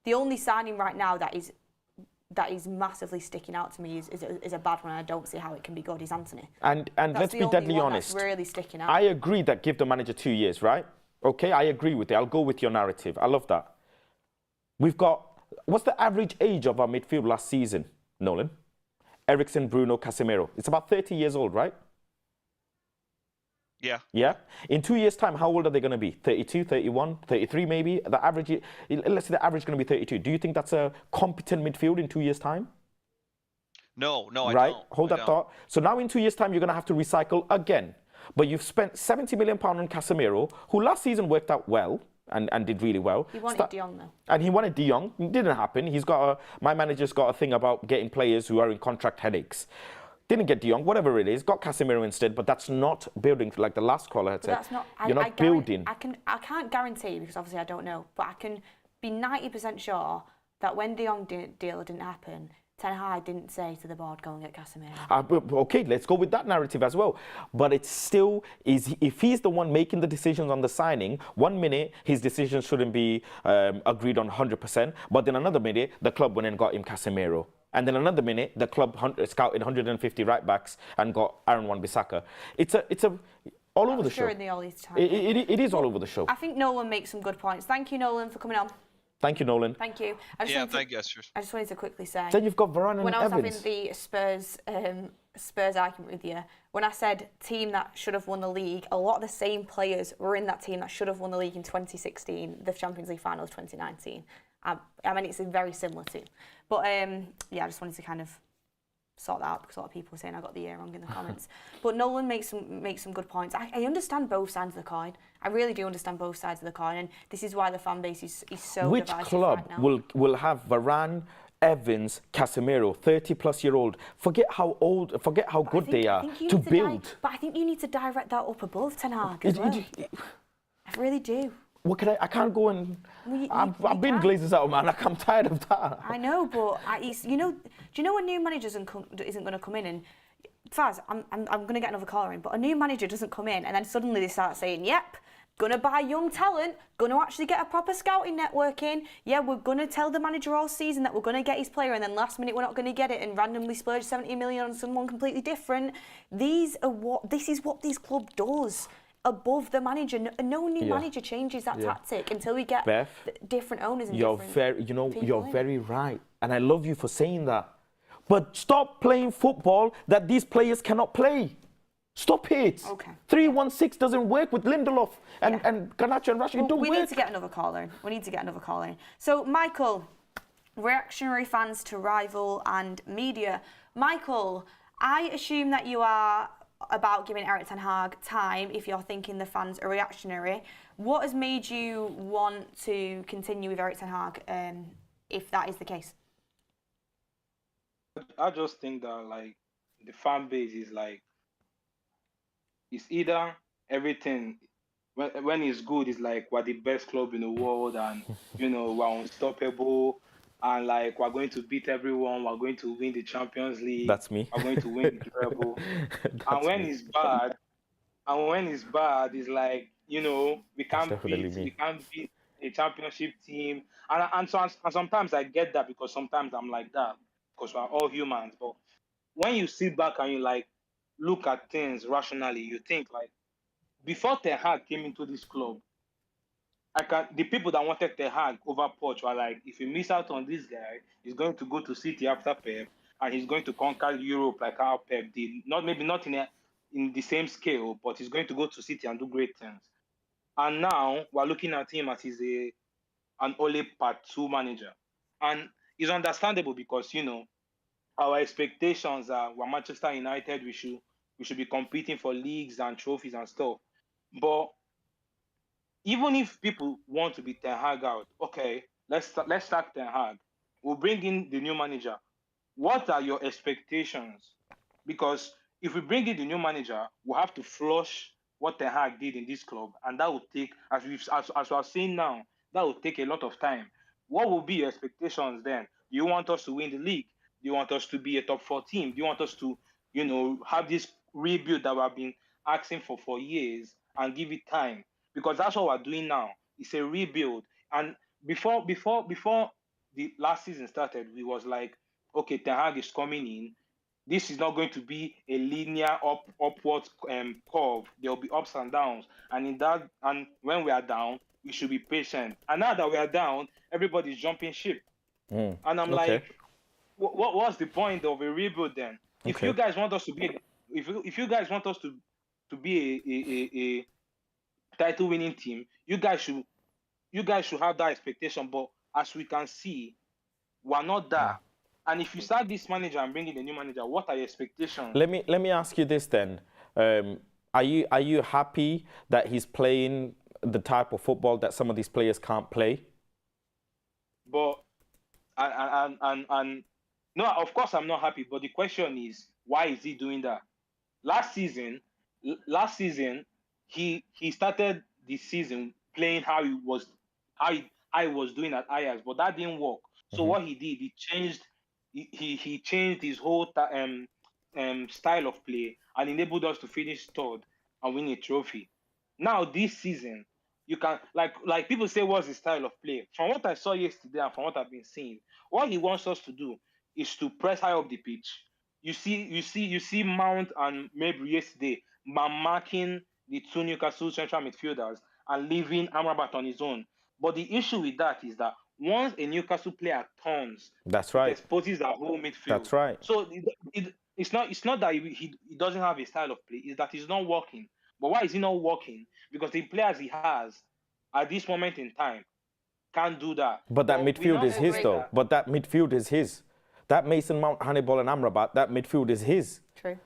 The only signing right now that is massively sticking out to me is a bad one. I don't see how it can be good. Is Anthony. And let's be deadly honest. That's really sticking out. I agree that give the manager 2 years, right? Okay, I agree with it. I'll go with your narrative. I love that. We've got, what's the average age of our midfield last season, Nolan? Eriksen, Bruno, Casemiro. It's about 30 years old, right? Yeah. Yeah? In 2 years' time, how old are they going to be? 32, 31, 33 maybe? The average, let's say the average is going to be 32. Do you think that's a competent midfield in 2 years' time? No, I right? don't. Hold that thought. So now in 2 years' time, you're going to have to recycle again. But you've spent £70 million on Casemiro, who last season worked out well and did really well. He wanted De Jong, though. And he wanted De Jong. It didn't happen. My manager's got a thing about getting players who are in contract headaches. Didn't get De Jong, whatever it is, got Casemiro instead, but that's not building, like the last caller had said. That's not, You're not building. I can't guarantee, because obviously I don't know, but I can be 90% sure that when De Jong deal didn't happen, Ten Hag didn't say to the board, go and get Casemiro. Okay, let's go with that narrative as well. But it still is, if he's the one making the decisions on the signing, 1 minute his decisions shouldn't be agreed on 100%, but then another minute the club went and got him Casemiro. And then another minute, the club scouted 150 right backs and got Aaron Wan-Bissaka. It's all over the show. In the all these times. It is all over the show. I think Nolan makes some good points. Thank you, Nolan, for coming on. Thank you, Nolan. Thank you. Thank you. I just wanted to quickly say. Then you've got Varane and when I was Evans. having the Spurs argument with you, when I said team that should have won the league, a lot of the same players were in that team that should have won the league in 2016, the Champions League finals 2019. I mean, it's a very similar team. But yeah, I just wanted to kind of sort that out because a lot of people were saying I got the year wrong in the comments. But Nolan makes some good points. I understand both sides of the coin. I really do understand both sides of the coin, and this is why the fan base is so Which divisive club right now. will have Varane, Evans, Casemiro, 30-plus-year-old? Forget how old, forget how good they are to build. But I think you need to direct that up above Ten Hag as well. I really do. What can I can't go and... I've been Glazers out, man. I'm tired of that. I know, but do you know a new manager isn't going to come in and... Faz, I'm going to get another caller in, but a new manager doesn't come in and then suddenly they start saying, yep, going to buy young talent, going to actually get a proper scouting network in. Yeah, we're going to tell the manager all season that we're going to get his player and then last minute we're not going to get it and randomly splurge 70 million on someone completely different. This is what this club does. Above the manager, no new manager changes that tactic until we get different owners and you're very right, and I love you for saying that. But stop playing football that these players cannot play. Stop it. Okay. 3-1-6 doesn't work with Lindelof and Garnacho and Rashford. It don't work. We need to get another caller in. So, Michael, reactionary fans to rival and media. Michael, I assume that you are about giving Erik ten Hag time if you're thinking the fans are reactionary. What has made you want to continue with Erik ten Hag if that is the case? I just think that like the fan base is like it's either everything when it's good it's like we're the best club in the world and we're unstoppable and like we're going to beat everyone, we're going to win the Champions League. That's me. We're going to win the treble. And when it's bad, it's like we can't beat a championship team. And sometimes I get that because sometimes I'm like that because we're all humans. But when you sit back and you like look at things rationally, you think like before Ten Hag came into this club, the people that wanted Ten Hag over Poch were like, if you miss out on this guy, he's going to go to City after Pep, and he's going to conquer Europe like how Pep did. Not in the same scale, but he's going to go to City and do great things. And now we're looking at him as an Ole Part 2 manager. And it's understandable because, you know, our expectations are we're Manchester United, we should be competing for leagues and trophies and stuff. But even if people want to be Ten Hag out, okay, let's sack Ten Hag. We'll bring in the new manager. What are your expectations? Because if we bring in the new manager, we'll have to flush what Ten Hag did in this club, and that will take, as we're seeing now, that will take a lot of time. What will be your expectations then? Do you want us to win the league? Do you want us to be a top 4 team? Do you want us to, you know, have this rebuild that we've been asking for years and give it time? Because that's what we're doing now. It's a rebuild. And before the last season started, we was like, okay, Ten Hag is coming in. This is not going to be a linear upward curve. There will be ups and downs. And when we are down, we should be patient. And now that we are down, everybody's jumping ship. And I'm like, what's the point of a rebuild then? If you guys want us to be, if you guys want us to be a title winning team, you guys should have that expectation. But as we can see, we're not there. And if you start this manager and bring in a new manager, what are your expectations? Let me ask you this then. Are you happy that he's playing the type of football that some of these players can't play? But and no, of course I'm not happy. But the question is, why is he doing that? Last season, he started the season playing how he was doing at Ajax, but that didn't work. So what he did, he changed his whole style of play and enabled us to finish third and win a trophy. Now this season, you can like people say, what's his style of play? From what I saw yesterday and from what I've been seeing, what he wants us to do is to press high up the pitch. You see Mount and maybe yesterday marking the 2 Newcastle central midfielders and leaving Amrabat on his own. But the issue with that is that once a Newcastle player turns, that's right, it exposes our whole midfield. That's right. So it's not that he doesn't have a style of play, it's that he's not working. But why is he not working? Because the players he has at this moment in time can't do that. But that midfield is his though. But that midfield is his. That Mason Mount, Hannibal and Amrabat, that midfield is his. True.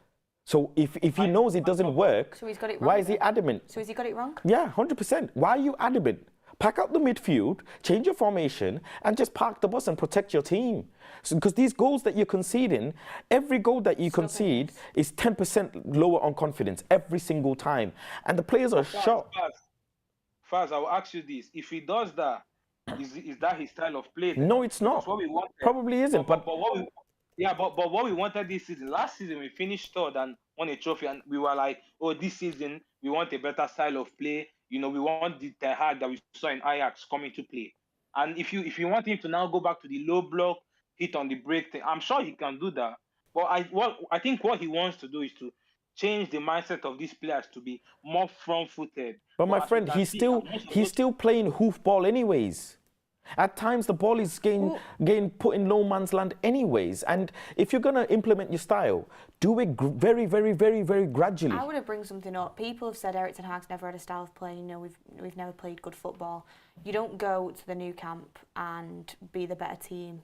So if he knows it doesn't work, so he's got it wrong, why is he adamant? So has he got it wrong? Yeah, 100%. Why are you adamant? Pack out the midfield, change your formation, and just park the bus and protect your team. Because these goals that you're conceding, every goal that you concede is 10% lower on confidence every single time. And the players are shocked. Faz, I will ask you this. If he does that, is that his style of play? Then? No, it's not. Probably isn't. But what we wanted this season, last season we finished third and won a trophy, and we were like, oh, this season we want a better style of play. You know, we want the Ten Hag that we saw in Ajax coming to play. And if you want him to now go back to the low block, hit on the break thing, I'm sure he can do that. But I think what he wants to do is to change the mindset of these players to be more front-footed. But my friend, he's still playing hoofball anyways. At times, the ball is getting put in no man's land anyways. And if you're going to implement your style, do it very, very, very, very gradually. I want to bring something up. People have said Erik ten Hag's never had a style of play. You know, we've never played good football. You don't go to the new camp and be the better team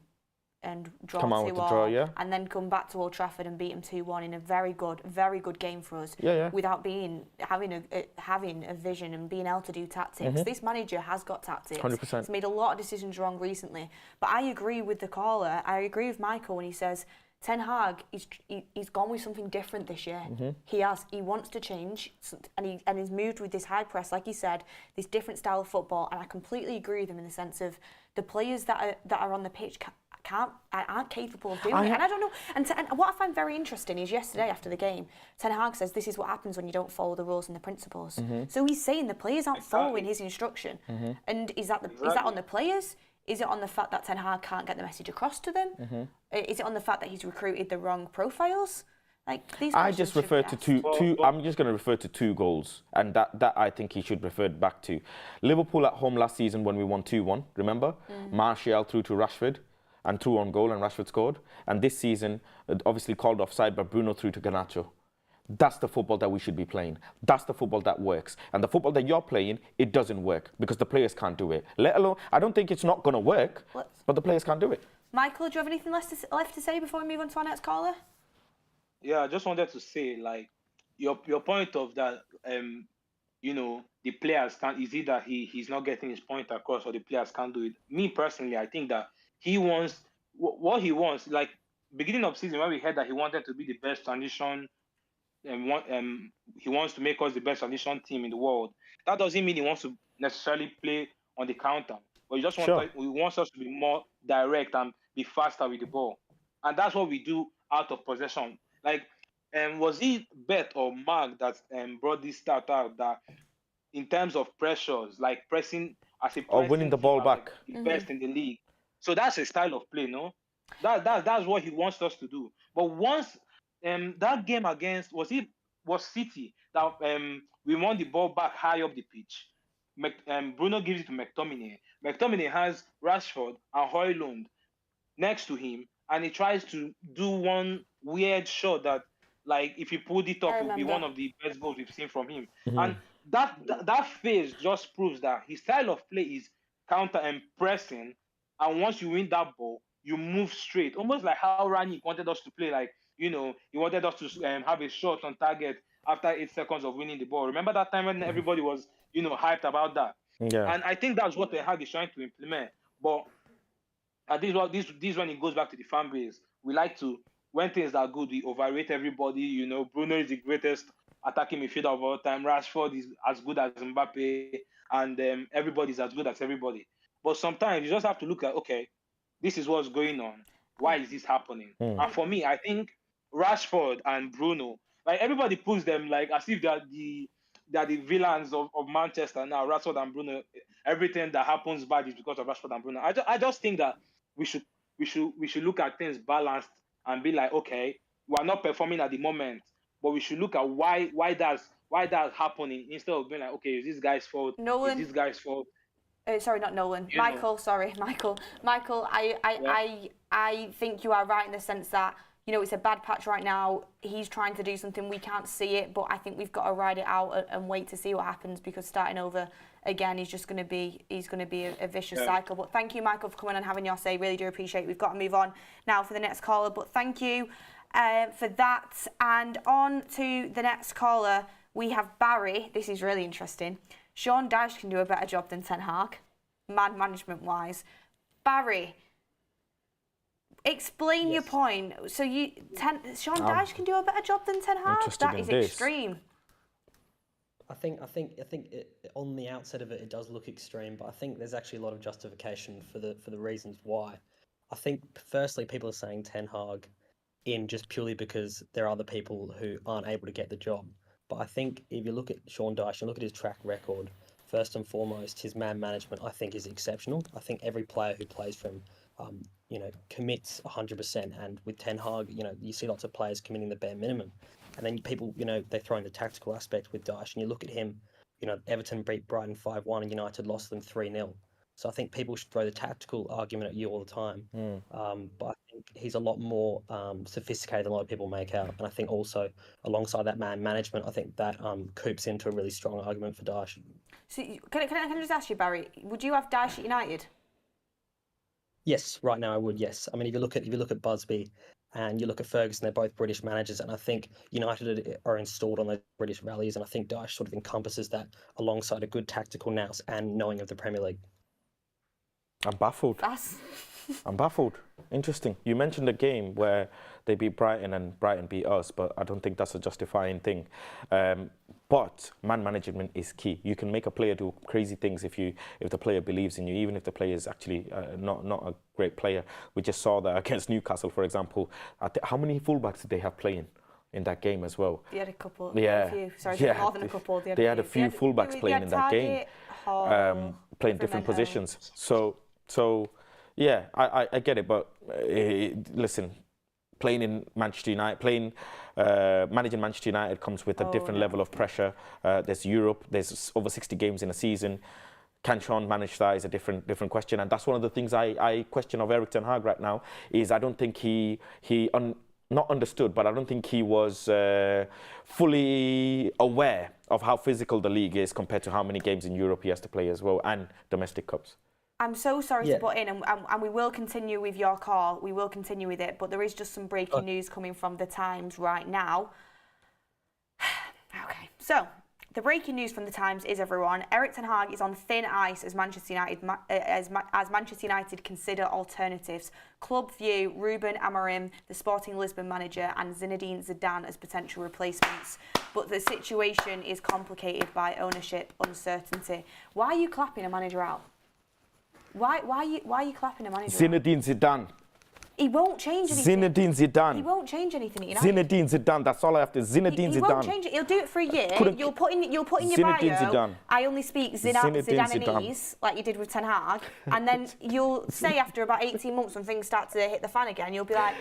and draw 2-1, and then come back to Old Trafford and beat him 2-1 in a very good game for us. Without having a vision and being able to do tactics. This manager has got tactics. 100%. He's made a lot of decisions wrong recently. But I agree with the caller. I agree with Michael when he says Ten Hag, he's gone with something different this year. He has. He wants to change, and he's moved with this high press, like he said, this different style of football. And I completely agree with him in the sense of the players that are on the pitch aren't capable of doing it. And I don't know. And what I find very interesting is yesterday after the game, Ten Hag says this is what happens when you don't follow the rules and the principles. So he's saying the players aren't following his instruction. And is that on the players? Is it on the fact that Ten Hag can't get the message across to them? Is it on the fact that he's recruited the wrong profiles? Like these. I just refer to two. I'm just going to refer to 2 goals, and that I think he should refer back to. Liverpool at home last season when we won 2-1. Remember, Martial threw to Rashford and threw on goal, and Rashford scored. And this season, obviously called offside, but Bruno threw to Garnacho. That's the football that we should be playing. That's the football that works. And the football that you're playing, it doesn't work because the players can't do it. Let alone, I don't think it's not going to work, but the players can't do it. Michael, do you have anything left to say before we move on to our next caller? Yeah, I just wanted to say, like, your point of that, you know, the players can't, is it that he's not getting his point across or the players can't do it? Me personally, I think that he wants, what he wants, like, beginning of season when we heard that he wanted to be the best transition, he wants to make us the best transition team in the world. That doesn't mean he wants to necessarily play on the counter, but he just wants us to be more direct and be faster with the ball. And that's what we do out of possession. Like, was it Bet or Mark that brought this stat out that in terms of pressures, like pressing as a or winning the ball back, the best in the league. So that's a style of play, no? That's what he wants us to do. But once that game against was City that we won the ball back high up the pitch. Bruno gives it to McTominay. McTominay has Rashford and Højlund next to him, and he tries to do one weird shot that, like, if he pulled it off, it would be one of the best goals we've seen from him. And that phase just proves that his style of play is counter and pressing, and once you win that ball, you move straight, almost like how Rani wanted us to play. Like, you know, he wanted us to have a shot on target after 8 seconds of winning the ball. Remember that time when everybody was, you know, hyped about that? Yeah. And I think that's what Ten Hag is trying to implement. But this when it goes back to the fan base, we like to, when things are good, we overrate everybody. You know, Bruno is the greatest attacking midfielder of all time. Rashford is as good as Mbappe, and everybody's as good as everybody. But sometimes you just have to look at, okay, this is what's going on. Why is this happening? And for me, I think Rashford and Bruno, like, everybody puts them like as if they're the villains of Manchester now. Rashford and Bruno, everything that happens bad is because of Rashford and Bruno. I just think that we should look at things balanced and be like, okay, we are not performing at the moment, but we should look at why that's happening, instead of being like, okay, is this guy's fault? Nolan. Is this guy's fault? Sorry, not Nolan. Michael, sorry, Michael. Michael, I think you are right in the sense that, you know, it's a bad patch right now. He's trying to do something, we can't see it, but I think we've got to ride it out and wait to see what happens, because starting over again, he's going to be a vicious cycle. But thank you, Michael, for coming and having your say. Really do appreciate it. We've got to move on now for the next caller, but thank you for that. And on to the next caller, we have Barry. This is really interesting. Sean Dyche can do a better job than Ten Hag, man management-wise. Barry, explain your point. So Sean Dyche can do a better job than Ten Hag? That is extreme. I think on the outset of it does look extreme, but I think there's actually a lot of justification for the reasons why. I think firstly people are saying Ten Hag in just purely because there are other people who aren't able to get the job. But I think if you look at Sean Dyche and look at his track record, first and foremost, his man management, I think, is exceptional. I think every player who plays for him, commits 100%. And with Ten Hag, you see lots of players committing the bare minimum. And then people, they throw in the tactical aspect with Dyche. And you look at him, Everton beat Brighton 5-1 and United lost them 3-0. So I think people should throw the tactical argument at you all the time. But I think he's a lot more sophisticated than a lot of people make out. And I think also, alongside that man management, I think that coops into a really strong argument for Dyche. So can I just ask you, Barry, would you have Dyche at United? Yes, right now I would, yes. I mean, if you look at Busby and you look at Ferguson, they're both British managers, and I think United are installed on those British values, and I think Dyche sort of encompasses that alongside a good tactical nous and knowing of the Premier League. I'm baffled. I'm baffled. Interesting. You mentioned a game where they beat Brighton and Brighton beat us, but I don't think that's a justifying thing. But man management is key. You can make a player do crazy things if the player believes in you, even if the player is actually not a great player. We just saw that against Newcastle, for example. How many fullbacks did they have playing in that game as well? They had a couple. Yeah. A few. Sorry, more than a couple. They had a few fullbacks playing in that game, playing different positions. So, yeah, I get it, but listen, playing in Manchester United, managing Manchester United comes with a different level of pressure. There's Europe, there's over 60 games in a season. Can Sean manage that is a different question, and that's one of the things I question of Erik Ten Hag right now. Is I don't think he not understood, but I don't think he was fully aware of how physical the league is compared to how many games in Europe he has to play as well, and domestic cups. I'm so sorry to butt in, and we will continue with your call. We will continue with it, but there is just some breaking news coming from the Times right now. Okay, so the breaking news from the Times is, everyone, Erik ten Hag is on thin ice as Manchester United consider alternatives. Club view Ruben Amorim, the Sporting Lisbon manager, and Zinedine Zidane as potential replacements. But the situation is complicated by ownership uncertainty. Why are you clapping a manager out? Why are you clapping a manager Zinedine Zidane. He won't change anything. Zinedine Zidane. He won't change anything at United. Zinedine Zidane. That's all I have to. Zinedine Zidane. He won't change it. He'll do it for a year. You'll put in your bio. Zidane. I only speak Zidanese, like you did with Ten Hag, and then you'll say after about 18 months when things start to hit the fan again, you'll be like,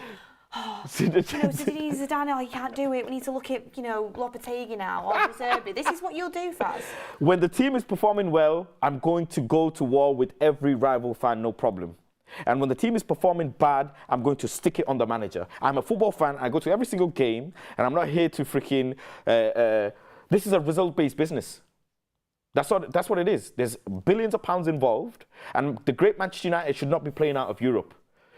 oh, Zinedine Zidane, he can't do it. We need to look at, Lopetegui now, or De Zerbi. This is what you'll do, Faz. When the team is performing well, I'm going to go to war with every rival fan, no problem. And when the team is performing bad, I'm going to stick it on the manager. I'm a football fan. I go to every single game, and I'm not here to freaking... this is a result-based business. That's what it is. There's billions of pounds involved, and the great Manchester United should not be playing out of Europe.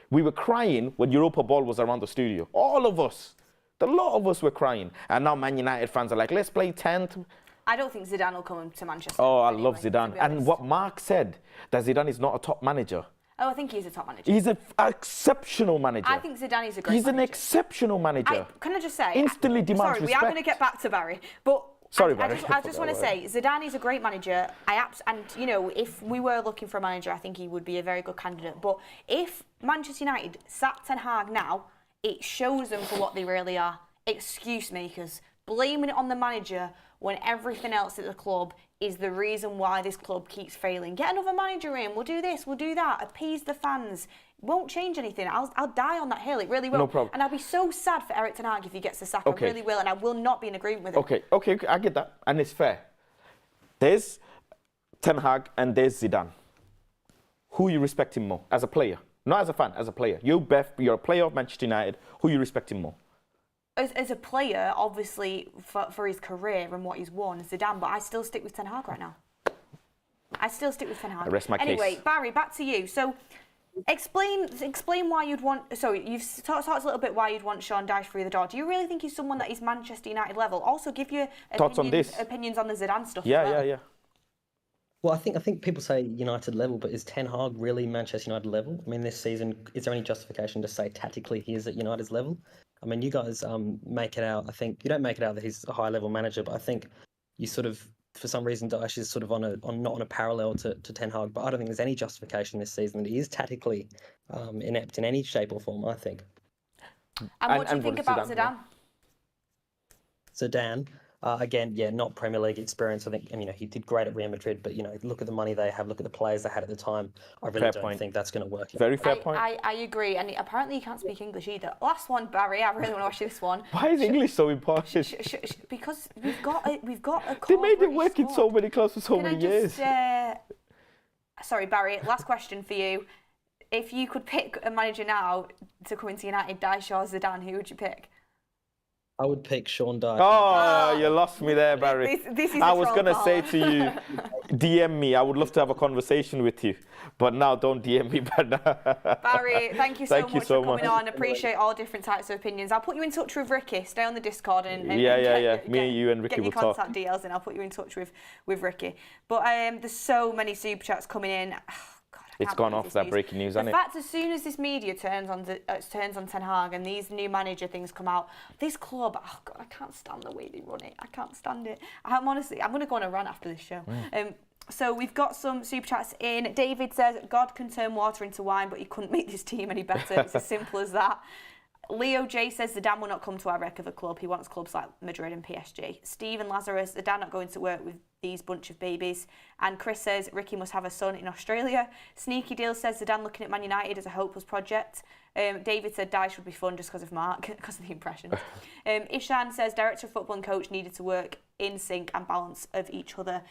We were crying when Europa Ball was around the studio. All of us. A lot of us were crying. And now Man United fans are like, let's play 10th. I don't think Zidane will come to Manchester. Oh, I love Zidane. And what Mark said, that Zidane is not a top manager. Oh, I think he's a top manager. He's an exceptional manager. I think Zidane is a great manager. He's an exceptional manager. Can I just say... Instantly demands respect. Sorry, we are going to get back to Barry. But sorry, Barry. I just want to say, Zidane is a great manager. If we were looking for a manager, I think he would be a very good candidate. But if Manchester United sack Ten Hag now, it shows them for what they really are. Excuse makers. Blaming it on the manager when everything else at the club is the reason why this club keeps failing. Get another manager in, we'll do this, we'll do that, appease the fans. It won't change anything. I'll die on that hill, it really will. No problem. And I'll be so sad for Erik ten Hag if he gets the sack, I really will, and I will not be in agreement with it. Okay, I get that, and it's fair. There's Ten Hag and there's Zidane. Who you respecting more as a player? Not as a fan, as a player. You, Beth, you're a player of Manchester United. Who you respecting more? As a player, obviously, for his career and what he's won, Zidane, but I still stick with Ten Hag right now. I still stick with Ten Hag. I rest my case. Anyway, Barry, back to you. So, explain why you'd want... So, you've talked a little bit why you'd want Sean Dyche through the door. Do you really think he's someone that is Manchester United level? Also, give your opinions on the Zidane stuff as well. Yeah. Well, I think people say United level, but is Ten Hag really Manchester United level? I mean, this season, is there any justification to say tactically he is at United's level? I mean, you guys make it out. I think you don't make it out that he's a high-level manager, but I think you sort of, for some reason, Dyche is sort of not on a parallel to Ten Hag. But I don't think there's any justification this season that he is tactically inept in any shape or form. I think. And what do you think about Zidane? Zidane, again, not Premier League experience. I think, he did great at Real Madrid, but look at the money they have, look at the players they had at the time. I really don't think that's going to work. Very fair point. I agree, and apparently you can't speak English either. Last one, Barry. I really want to watch this one. Why is English so important? Because we've got a. They made it work in so many clubs for so many years. Sorry, Barry. Last question for you. If you could pick a manager now to come into United, Dyche or Zidane, who would you pick? I would pick Sean Dyche. Oh, you lost me there, Barry. This is I was going to say to you, DM me. I would love to have a conversation with you. But now don't DM me. Barry, thank you so much for coming on. Appreciate all different types of opinions. I'll put you in touch with Ricky. Stay on the Discord and me, you and Ricky will talk. Get your contact details and I'll put you in touch with Ricky. But there's so many super chats coming in. It's gone off that breaking news, hasn't it? The fact, as soon as this media turns on Ten Hag and these new manager things come out, this club, oh God, I can't stand the way they run it. I can't stand it. I'm going to go on a rant after this show. So we've got some super chats in. David says, God can turn water into wine, but he couldn't make this team any better. It's as simple as that. Leo J says Zidane will not come to our wreck of a club. He wants clubs like Madrid and PSG. Stephen Lazarus, Zidane not going to work with these bunch of babies. And Chris says Ricky must have a son in Australia. Sneaky Deal says Zidane looking at Man United as a hopeless project. David said Dyche would be fun just because of Mark, because of the impressions. Ishan says director of football and coach needed to work in sync and balance of each other.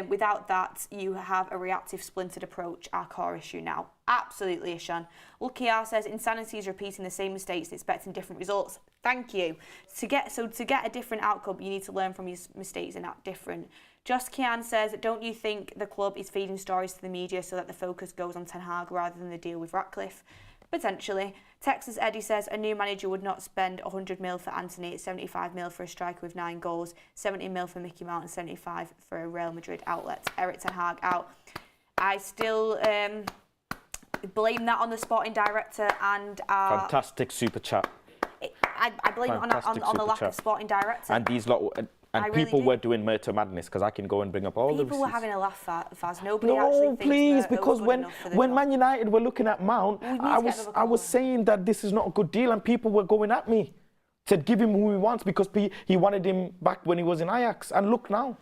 Without that, you have a reactive, splintered approach, our core issue now. Absolutely, Ishan. Lucky R says, insanity is repeating the same mistakes and expecting different results. Thank you. To get a different outcome, you need to learn from your mistakes and act different. Just Kian says, don't you think the club is feeding stories to the media so that the focus goes on Ten Hag rather than the deal with Ratcliffe? Potentially. Texas Eddie says, a new manager would not spend 100 mil for Anthony, 75 mil for a striker with 9 goals, 70 mil for Mickey Mouse and 75 for a Real Madrid outlet. Eric Ten Hag out. I still blame that on the sporting director and our... Fantastic super chat. I blame it on the lack of sporting director. And these lot... And people were doing Murder Madness, because I can go and bring up all the receipts. People were having a laugh at Faz. Nobody actually thinks please, because when Man United were looking at Mount, I was saying that this is not a good deal, and people were going at me. Said, give him who he wants, because he wanted him back when he was in Ajax. And look now.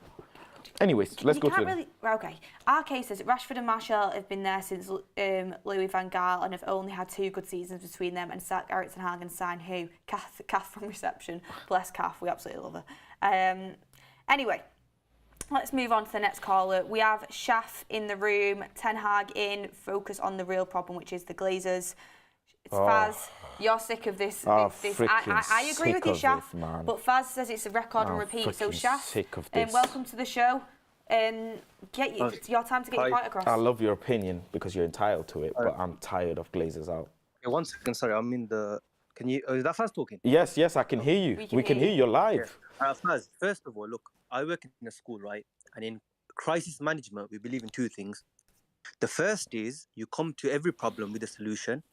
Anyways, let's go to it. Okay. RK says, Rashford and Martial have been there since Louis van Gaal and have only had 2 good seasons between them, and sack Eric Ten Hag and sign who? Kath from reception. Bless Kath, we absolutely love her. Anyway, let's move on to the next caller. We have Shaf in the room, Ten Hag in, focus on the real problem, which is the Glazers. It's Faz, you're sick of this. I agree with you, Shaf, but Faz says it's a record and repeat. So Shaf, welcome to the show. It's your time to get your point across. I love your opinion because you're entitled to it, but I'm tired of Glazers out. Okay, 1 second, sorry, I'm in the... Can you... is that Faz talking? Yes, I can hear you. We can hear you. You're live. Yeah. Faz, first of all, look, I work in a school, right? And in crisis management, we believe in 2 things. The first is you come to every problem with a solution.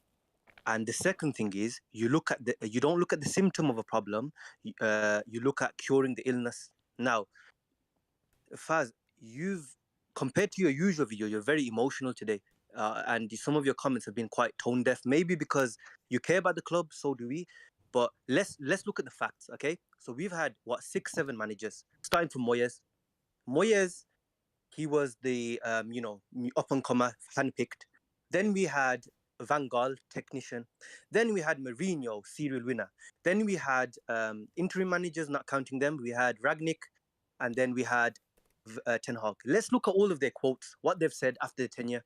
And the second thing is you don't look at the symptom of a problem. You look at curing the illness. Now, Faz, compared to your usual video, you're very emotional today. And some of your comments have been quite tone deaf, maybe because you care about the club, so do we. But let's look at the facts, okay? So we've had, 6, 7 managers, starting from Moyes. Moyes, he was the, up-and-comer, handpicked. Then we had Van Gaal, technician. Then we had Mourinho, serial winner. Then we had interim managers, not counting them. We had Ragnick, and then we had Ten Hag. Let's look at all of their quotes, what they've said after the tenure.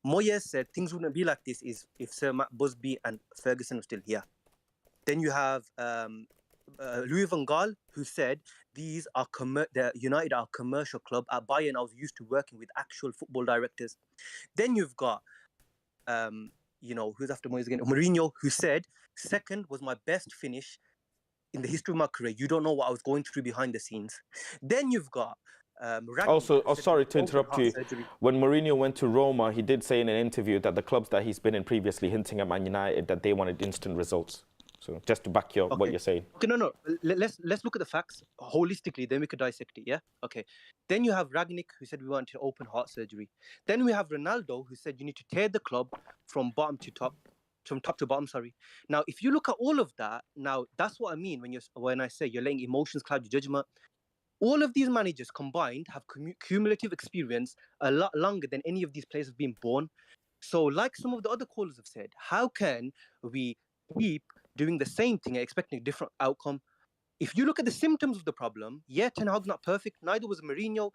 Moyes said things wouldn't be like this if Sir Matt Busby and Ferguson were still here. Then you have Louis van Gaal, who said these are United are a commercial club. At Bayern, I was used to working with actual football directors. Then you've got, who's after Moyes again? Mourinho, who said second was my best finish in the history of my career. You don't know what I was going through behind the scenes. Then you've got sorry to interrupt you. When Mourinho went to Roma, he did say in an interview that the clubs that he's been in previously, hinting at Man United, that they wanted instant results. So just to back what you're saying. Okay, no. Let's look at the facts holistically, then we could dissect it, yeah? Okay. Then you have Ragnick, who said we wanted open heart surgery. Then we have Ronaldo, who said you need to tear the club from top to bottom, sorry. Now, if you look at all of that, now that's what I mean when I say you're letting emotions cloud your judgment. All of these managers combined have cumulative experience a lot longer than any of these players have been born. So like some of the other callers have said, how can we keep doing the same thing and expecting a different outcome? If you look at the symptoms of the problem, Ten Hag's not perfect, neither was Mourinho.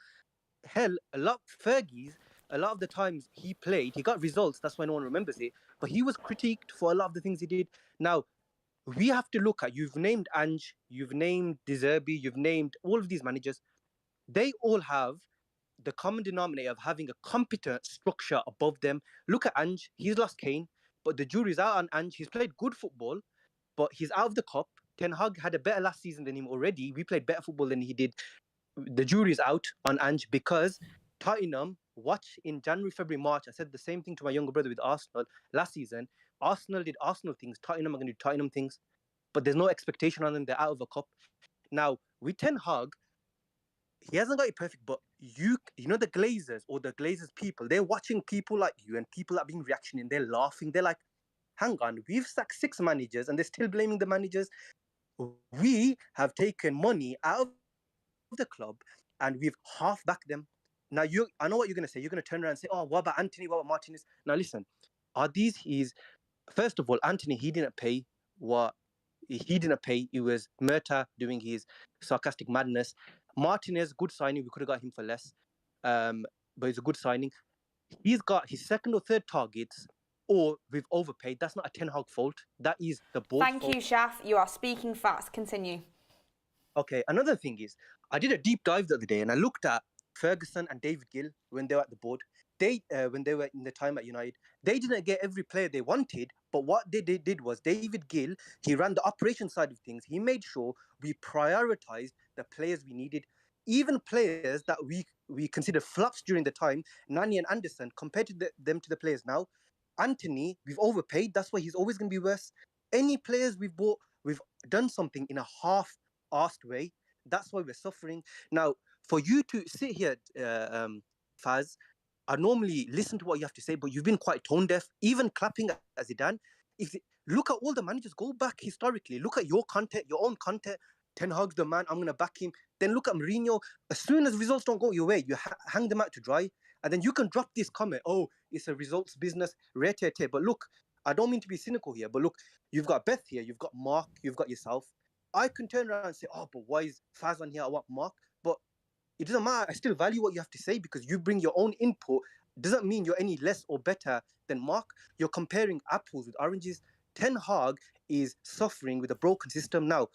Hell, a lot of the times he played, he got results, that's why no one remembers it, but he was critiqued for a lot of the things he did. Now, we have to look at, you've named Ange, you've named De Zerbi, you've named all of these managers. They all have the common denominator of having a competent structure above them. Look at Ange, he's lost Kane, but the jury's out on Ange. He's played good football, but he's out of the cup. Ten Hag had a better last season than him already. We played better football than he did. The jury's out on Ange because Tottenham, watch in January, February, March, I said the same thing to my younger brother with Arsenal last season. Arsenal did Arsenal things, Tottenham are going to do Tottenham things, but there's no expectation on them. They're out of a cup. Now, with Ten Hag, he hasn't got it perfect, but you know the Glazers or the Glazers people, they're watching people like you and people that are being reactionary and they're laughing. They're like, hang on, we've sacked 6 managers and they're still blaming the managers. We have taken money out of the club and we've half-backed them. Now, I know what you're going to say. You're going to turn around and say, oh, what about Anthony? What about Martinez? Now, listen, first of all, Anthony, he didn't pay what he didn't pay. It was Murta doing his sarcastic madness. Martinez, good signing. We could have got him for less, but it's a good signing. He's got his second or third targets, or we've overpaid. That's not a Ten Hag fault. That is the board's Thank fault. you, Shaf. You are speaking fast. Continue. Okay, another thing is, I did a deep dive the other day and I looked at Ferguson and David Gill when they were at the board. When they were in the time at United, they didn't get every player they wanted, but what they did was David Gill, he ran the operation side of things. He made sure we prioritized the players we needed. Even players that we considered flops during the time, Nani and Anderson, compared to them to the players now. Anthony, we've overpaid. That's why he's always going to be worse. Any players we've bought, we've done something in a half-assed way. That's why we're suffering. Now, for you to sit here, Faz, I normally listen to what you have to say, but you've been quite tone deaf, even clapping at Zidane. Look at all the managers, go back historically, look at your content, your own content. Ten Hag's the man, I'm going to back him. Then look at Mourinho. As soon as results don't go your way, you hang them out to dry. And then you can drop this comment, oh, it's a results business, rare-tete. But look, I don't mean to be cynical here, but look, you've got Beth here, you've got Mark, you've got yourself. I can turn around and say, oh, but why is Faz on here? I want Mark. But it doesn't matter. I still value what you have to say because you bring your own input. Doesn't mean you're any less or better than Mark. You're comparing apples with oranges. Ten Hag is suffering with a broken system. Now,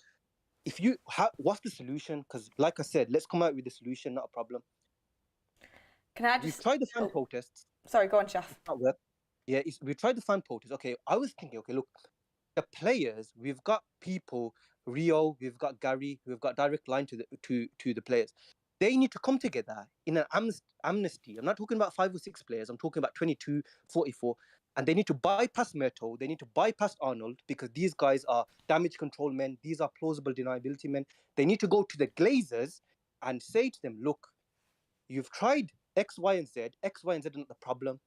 if you what's the solution? Because like I said, let's come out with a solution, not a problem. Can I just... We've tried the fan protests. Sorry, go on, Shaf. Yeah, we tried the fan protests. Okay, I was thinking, okay, look, the players, we've got people, Rio, we've got Gary, we've got direct line to the players. They need to come together in an amnesty. I'm not talking about 5 or 6 players. I'm talking about 22, 44. And they need to bypass Merto. They need to bypass Arnold because these guys are damage control men. These are plausible deniability men. They need to go to the Glazers and say to them, look, you've tried X, Y, and Z. X, Y, and Z are not the problem.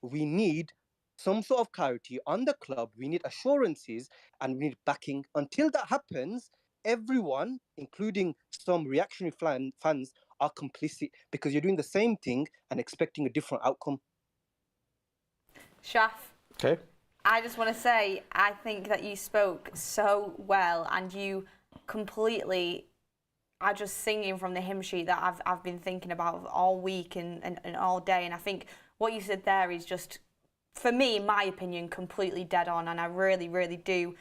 We need some sort of clarity on the club. We need assurances and we need backing. Until that happens, everyone, including some reactionary fans, are complicit because you're doing the same thing and expecting a different outcome. Shaf. Okay. I just want to say, I think that you spoke so well and you completely are just singing from the hymn sheet that I've been thinking about all week and all day. And I think what you said there is just, for me, in my opinion, completely dead on. And I really, really do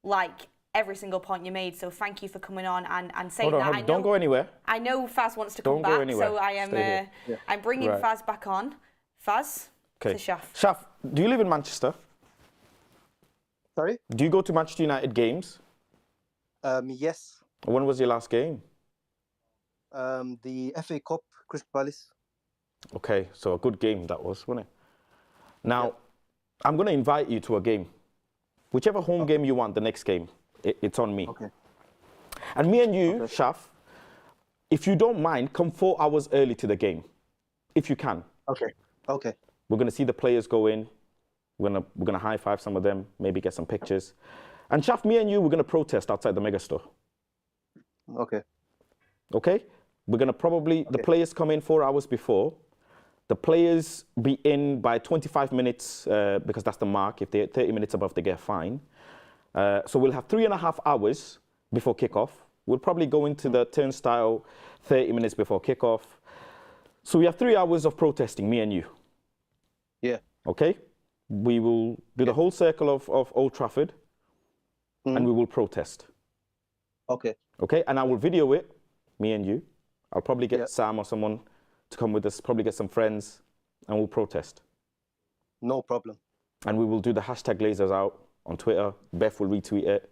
like every single point you made. So thank you for coming on and saying that. Hold on. Don't go anywhere. I know Faz wants to come back, so I am. I'm bringing Faz back on. Faz. Okay. To Shaf. Shaf, do you live in Manchester? Sorry? Do you go to Manchester United games? Yes. When was your last game? The FA Cup, Crystal Palace. Okay, so a good game that was, wasn't it? Now, I'm going to invite you to a game. Whichever home game you want, the next game, it's on me. Okay. And me and you, Shaf, if you don't mind, come 4 hours early to the game, if you can. Okay. Okay. We're going to see the players go in. We're gonna high five some of them, maybe get some pictures. And Shaf, me and you, we're going to protest outside the megastore. Okay. Okay? We're going to probably, the players come in 4 hours before. The players be in by 25 minutes because that's the mark. If they're 30 minutes above, they get a fine. So we'll have 3.5 hours before kickoff. We'll probably go into the turnstile 30 minutes before kickoff. So we have 3 hours of protesting, me and you. Yeah. Okay? We will do the whole circle of Old Trafford and we will protest. Okay. Okay? And I will video it, me and you. I'll probably get Sam or someone to come with us, probably get some friends, and we'll protest. No problem. And we will do the hashtag Glazers out on Twitter. Beth will retweet it.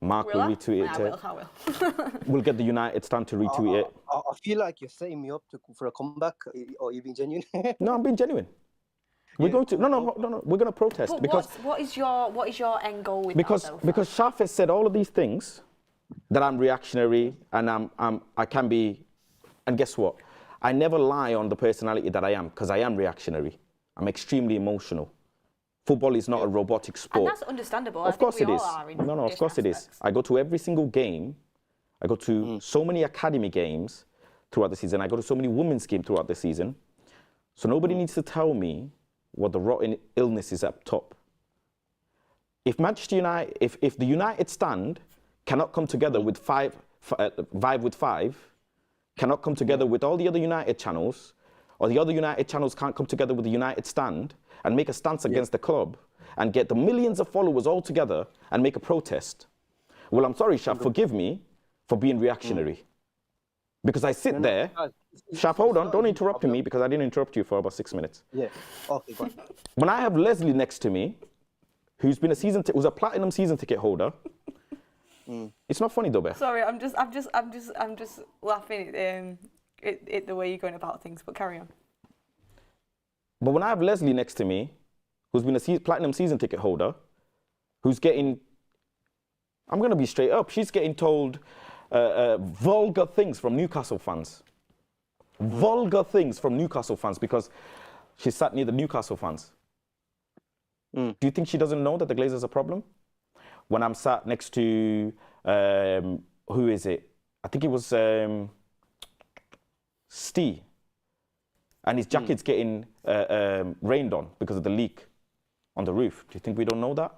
Mark will retweet it. I will. We'll get the United stand to retweet it. I feel like you're setting me up for a comeback, or you being genuine? No, I'm being genuine. We're going to no. We're going to protest But because what is your end goal with because that, though, because Shaf has said all of these things that I'm reactionary and I can be, and guess what? I never lie on the personality that I am because I am reactionary. I'm extremely emotional. Football is not a robotic sport. And that's understandable. Of course it is. No, of course it is. I go to every single game. I go to so many academy games throughout the season. I go to so many women's games throughout the season. So nobody needs to tell me what the rotten illness is up top. If Manchester United, if the United stand cannot come together with five, cannot come together with all the other United channels, or the other United channels can't come together with the United stand and make a stance against the club and get the millions of followers all together and make a protest. Well, I'm sorry, Shaf, forgive me for being reactionary. Because I sit there, Shaf, hold on, don't interrupt me because I didn't interrupt you for about 6 minutes. Yeah, okay, go on. When I have Leslie next to me, who's been who's a platinum season ticket holder, it's not funny though, Beth. Sorry, I'm just laughing at the way you're going about things, but carry on. But when I have Leslie next to me, who's been a platinum season ticket holder, who's getting, I'm going to be straight up, she's getting told vulgar things from Newcastle fans. Vulgar things from Newcastle fans because she sat near the Newcastle fans. Do you think she doesn't know that the Glazers are a problem? When I'm sat next to, who is it? I think it was Steve. And his jacket's getting rained on because of the leak on the roof. Do you think we don't know that?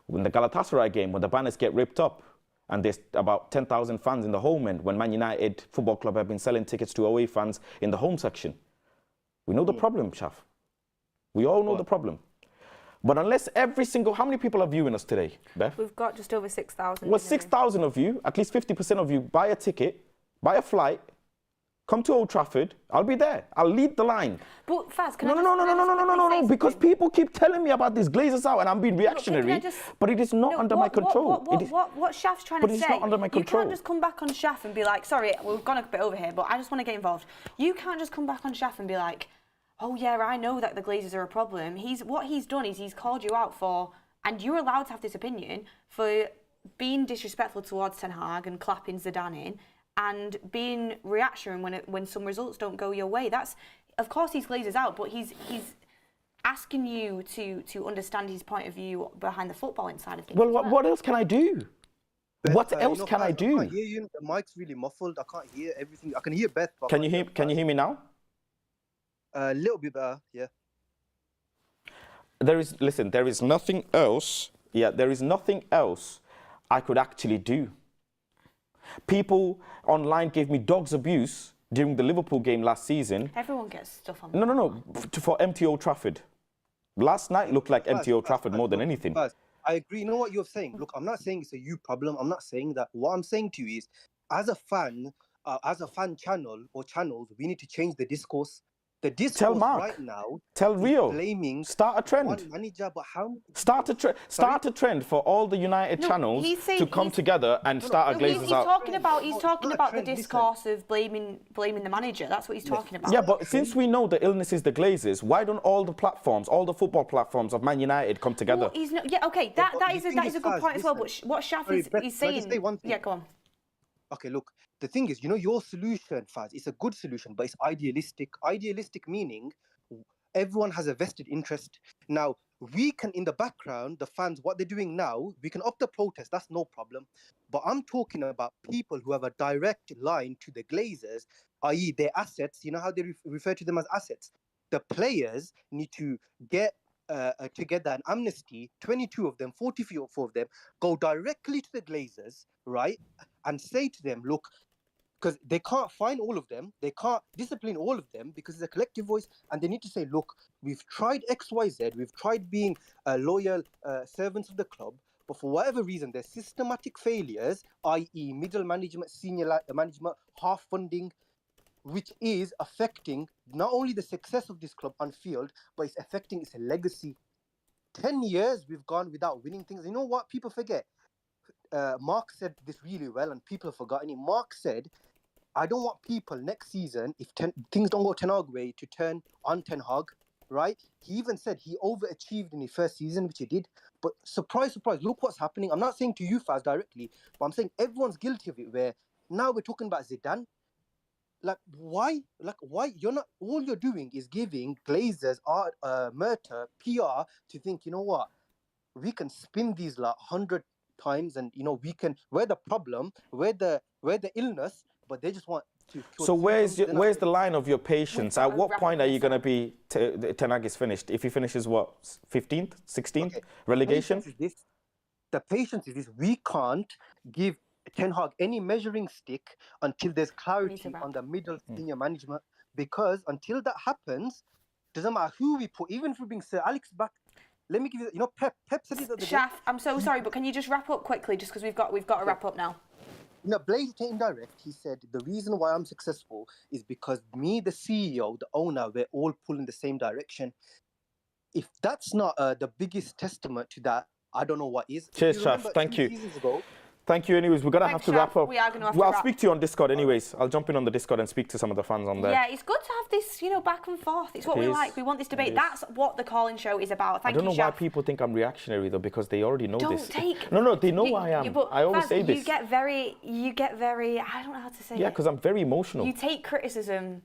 When the Galatasaray game, when the banners get ripped up, and there's about 10,000 fans in the home end, when Man United Football Club have been selling tickets to away fans in the home section. We know the problem, Shaf. We all know the problem. But unless every single, how many people are viewing us today, Beth? We've got just over 6,000. Well, 6,000 of you, at least 50% of you, buy a ticket, buy a flight, come to Old Trafford. I'll be there. I'll lead the line. But Faz, No, because people keep telling me about these Glazers out and I'm being reactionary, but it is not under my control. What Shaf's trying to say, it's not under my control. You can't just come back on Shaf and be like, sorry, we've gone a bit over here, but I just want to get involved. You can't just come back on Shaf and be like, oh yeah, I know that the Glazers are a problem. What he's done is he's called you out for, and you're allowed to have this opinion, for being disrespectful towards Ten Hag and clapping Zidane in, and being reactionary when some results don't go your way. That's, of course, he's Glazers out, but he's asking you to understand his point of view behind the footballing side of things. Well, what else can I do? Beth, what else can I do? I can't hear you. The mic's really muffled. I can't hear everything. I can hear Beth. Can you hear me now? A little bit better, yeah. There is nothing else. Yeah, there is nothing else I could actually do. People online gave me dog's abuse during the Liverpool game last season. Everyone gets stuff on. No, for empty Old Trafford. Last night looked like empty Old Trafford more than anything. I agree. You know what you're saying? Look, I'm not saying it's a you problem. I'm not saying that. What I'm saying to you is, as a fan channel or channels, we need to change the discourse. The discourse tell Mark, right now, tell Rio, blaming start a trend. One manager, but how? Start a trend for all the United channels to come together and start a Glazers he's out. He's talking about the discourse of blaming the manager. That's what he's talking about. Yeah, but since we know the illness is the Glazers, why don't all the platforms, all the football platforms of Man United come together? Well, okay, that is a good point as well. But what Shaf is saying, yeah, go on. Okay, look, the thing is, your solution, Faz, it's a good solution, but it's idealistic. Idealistic meaning everyone has a vested interest. Now, we can, in the background, the fans, what they're doing now, we can up the protest, that's no problem. But I'm talking about people who have a direct line to the Glazers, i.e. their assets. You know how they refer to them as assets? The players need to get together an amnesty, 22 of them, 44 of them, go directly to the Glazers, right, and say to them, look, because they can't find all of them, they can't discipline all of them because it's a collective voice, and they need to say, look, we've tried X, Y, Z, we've tried being loyal servants of the club, but for whatever reason, there's systematic failures, i.e. middle management, senior management, half funding, which is affecting not only the success of this club on field, but it's affecting its legacy. 10 years we've gone without winning things. You know what? People forget. Mark said this really well, and people have forgotten it. Mark said, I don't want people next season, if things don't go Ten Hag way, to turn on Ten Hag, right? He even said he overachieved in his first season, which he did. But surprise, surprise, look what's happening. I'm not saying to you, Faz, directly, but I'm saying everyone's guilty of it, where now we're talking about Zidane. Why? You're not, all you're doing is giving Glazers, Murta, PR to think, you know what, we can spin these 100 times, and we can, we're the problem, we're the illness, but they just want to. So where's the line of your patience? At what point are you going to be Ten Hag is finished? If he finishes what, 15th, 16th, relegation? The patience is this: we can't give Ten Hag any measuring stick until there's clarity on the middle senior management, because until that happens, doesn't matter who we put, even if we bring Sir Alex back. Let me give you, Pep said it the other day. Shaf, I'm so sorry, but can you just wrap up quickly, just because we've got to wrap up now. Blaze indirect, he said, the reason why I'm successful is because me, the CEO, the owner, we're all pulling the same direction. If that's not the biggest testament to that, I don't know what is. Cheers, Shaf. Thank you. Thank you. Anyways, we're going to have to wrap up. We are going to have to wrap. I'll speak to you on Discord anyways. I'll jump in on the Discord and speak to some of the fans on there. Yeah, it's good to have this, back and forth. It's what we like. We want this debate. That's what the call-in show is about. Thank you, I don't know why people think I'm reactionary, though, because they already know this. No, they know I am. I always say this. You get very, I don't know how to say it. Yeah, because I'm very emotional. You take criticism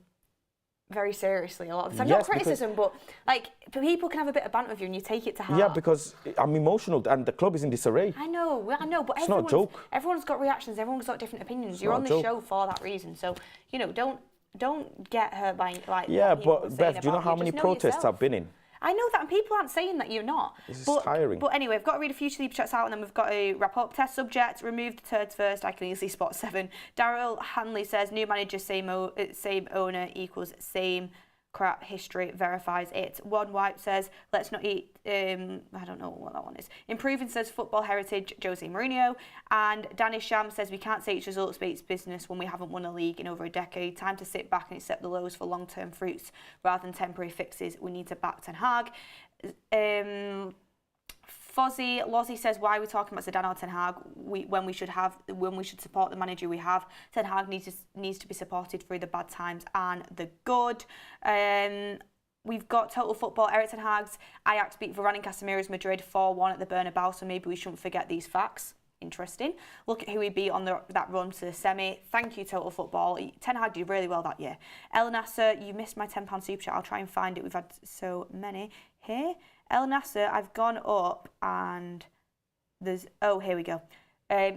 very seriously a lot of the time. Not criticism, but people can have a bit of banter with you and you take it to heart. Yeah, because I'm emotional and the club is in disarray. I know, but it's not a joke. Everyone's got reactions, everyone's got different opinions. You're on this show for that reason. So, don't get hurt by Yeah, but Beth, do you know how many protests I've been in? I know that, and people aren't saying that you're not. This is tiring. But anyway, I've got to read a few sleep chats out, and then we've got to wrap up. Test subject, remove the turds first. I can easily spot 7. Daryl Hanley says, new manager, same owner equals same crap history verifies it. One Wipe says, let's not eat, I don't know what that one is. Improving says, football heritage, Jose Mourinho. And Danny Sham says, we can't say it's results-based business when we haven't won a league in over a decade. Time to sit back and accept the lows for long-term fruits rather than temporary fixes. We need to back Ten Hag. Fozzie Lozzie says, why are we talking about Zidane or Ten Hag when we should support the manager we have? Ten Hag needs to be supported through the bad times and the good. We've got Total Football, Eric Ten Hag's Ajax beat Varane and Casemiro's Madrid 4-1 at the Bernabeu, so maybe we shouldn't forget these facts. Interesting. Look at who we beat on that run to the semi. Thank you, Total Football. Ten Hag did really well that year. El Nasser, you missed my £10 super chat. I'll try and find it. We've had so many here. El Nasser, I've gone up and there's... Oh, here we go.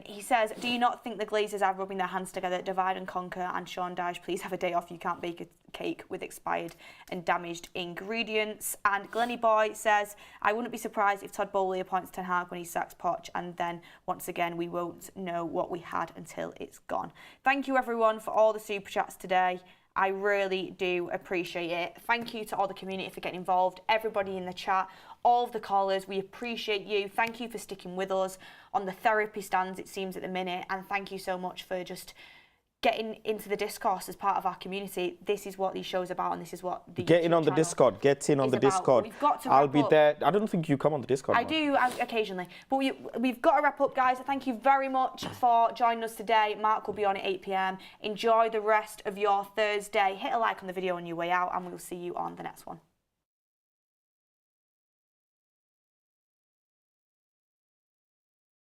He says, do you not think the Glazers are rubbing their hands together? Divide and conquer, and Sean Dyche, please have a day off. You can't bake a cake with expired and damaged ingredients. And Glenny Boy says, I wouldn't be surprised if Todd Bowley appoints Ten Hag when he sacks Poch, and then once again we won't know what we had until it's gone. Thank you everyone for all the super chats today. I really do appreciate it. Thank you to all the community for getting involved, everybody in the chat, all of the callers. We appreciate you. Thank you for sticking with us on the therapy stands, it seems, at the minute. And thank you so much for just getting into the discourse as part of our community. This is what these shows are about, and this is what the Get in on the Discord. Get in on the Discord. We've got to I'll be there. I don't think you come on the Discord. I do occasionally, but we've got to wrap up, guys. Thank you very much for joining us today. Mark will be on at 8 p.m. Enjoy the rest of your Thursday. Hit a like on the video on your way out, and we'll see you on the next one.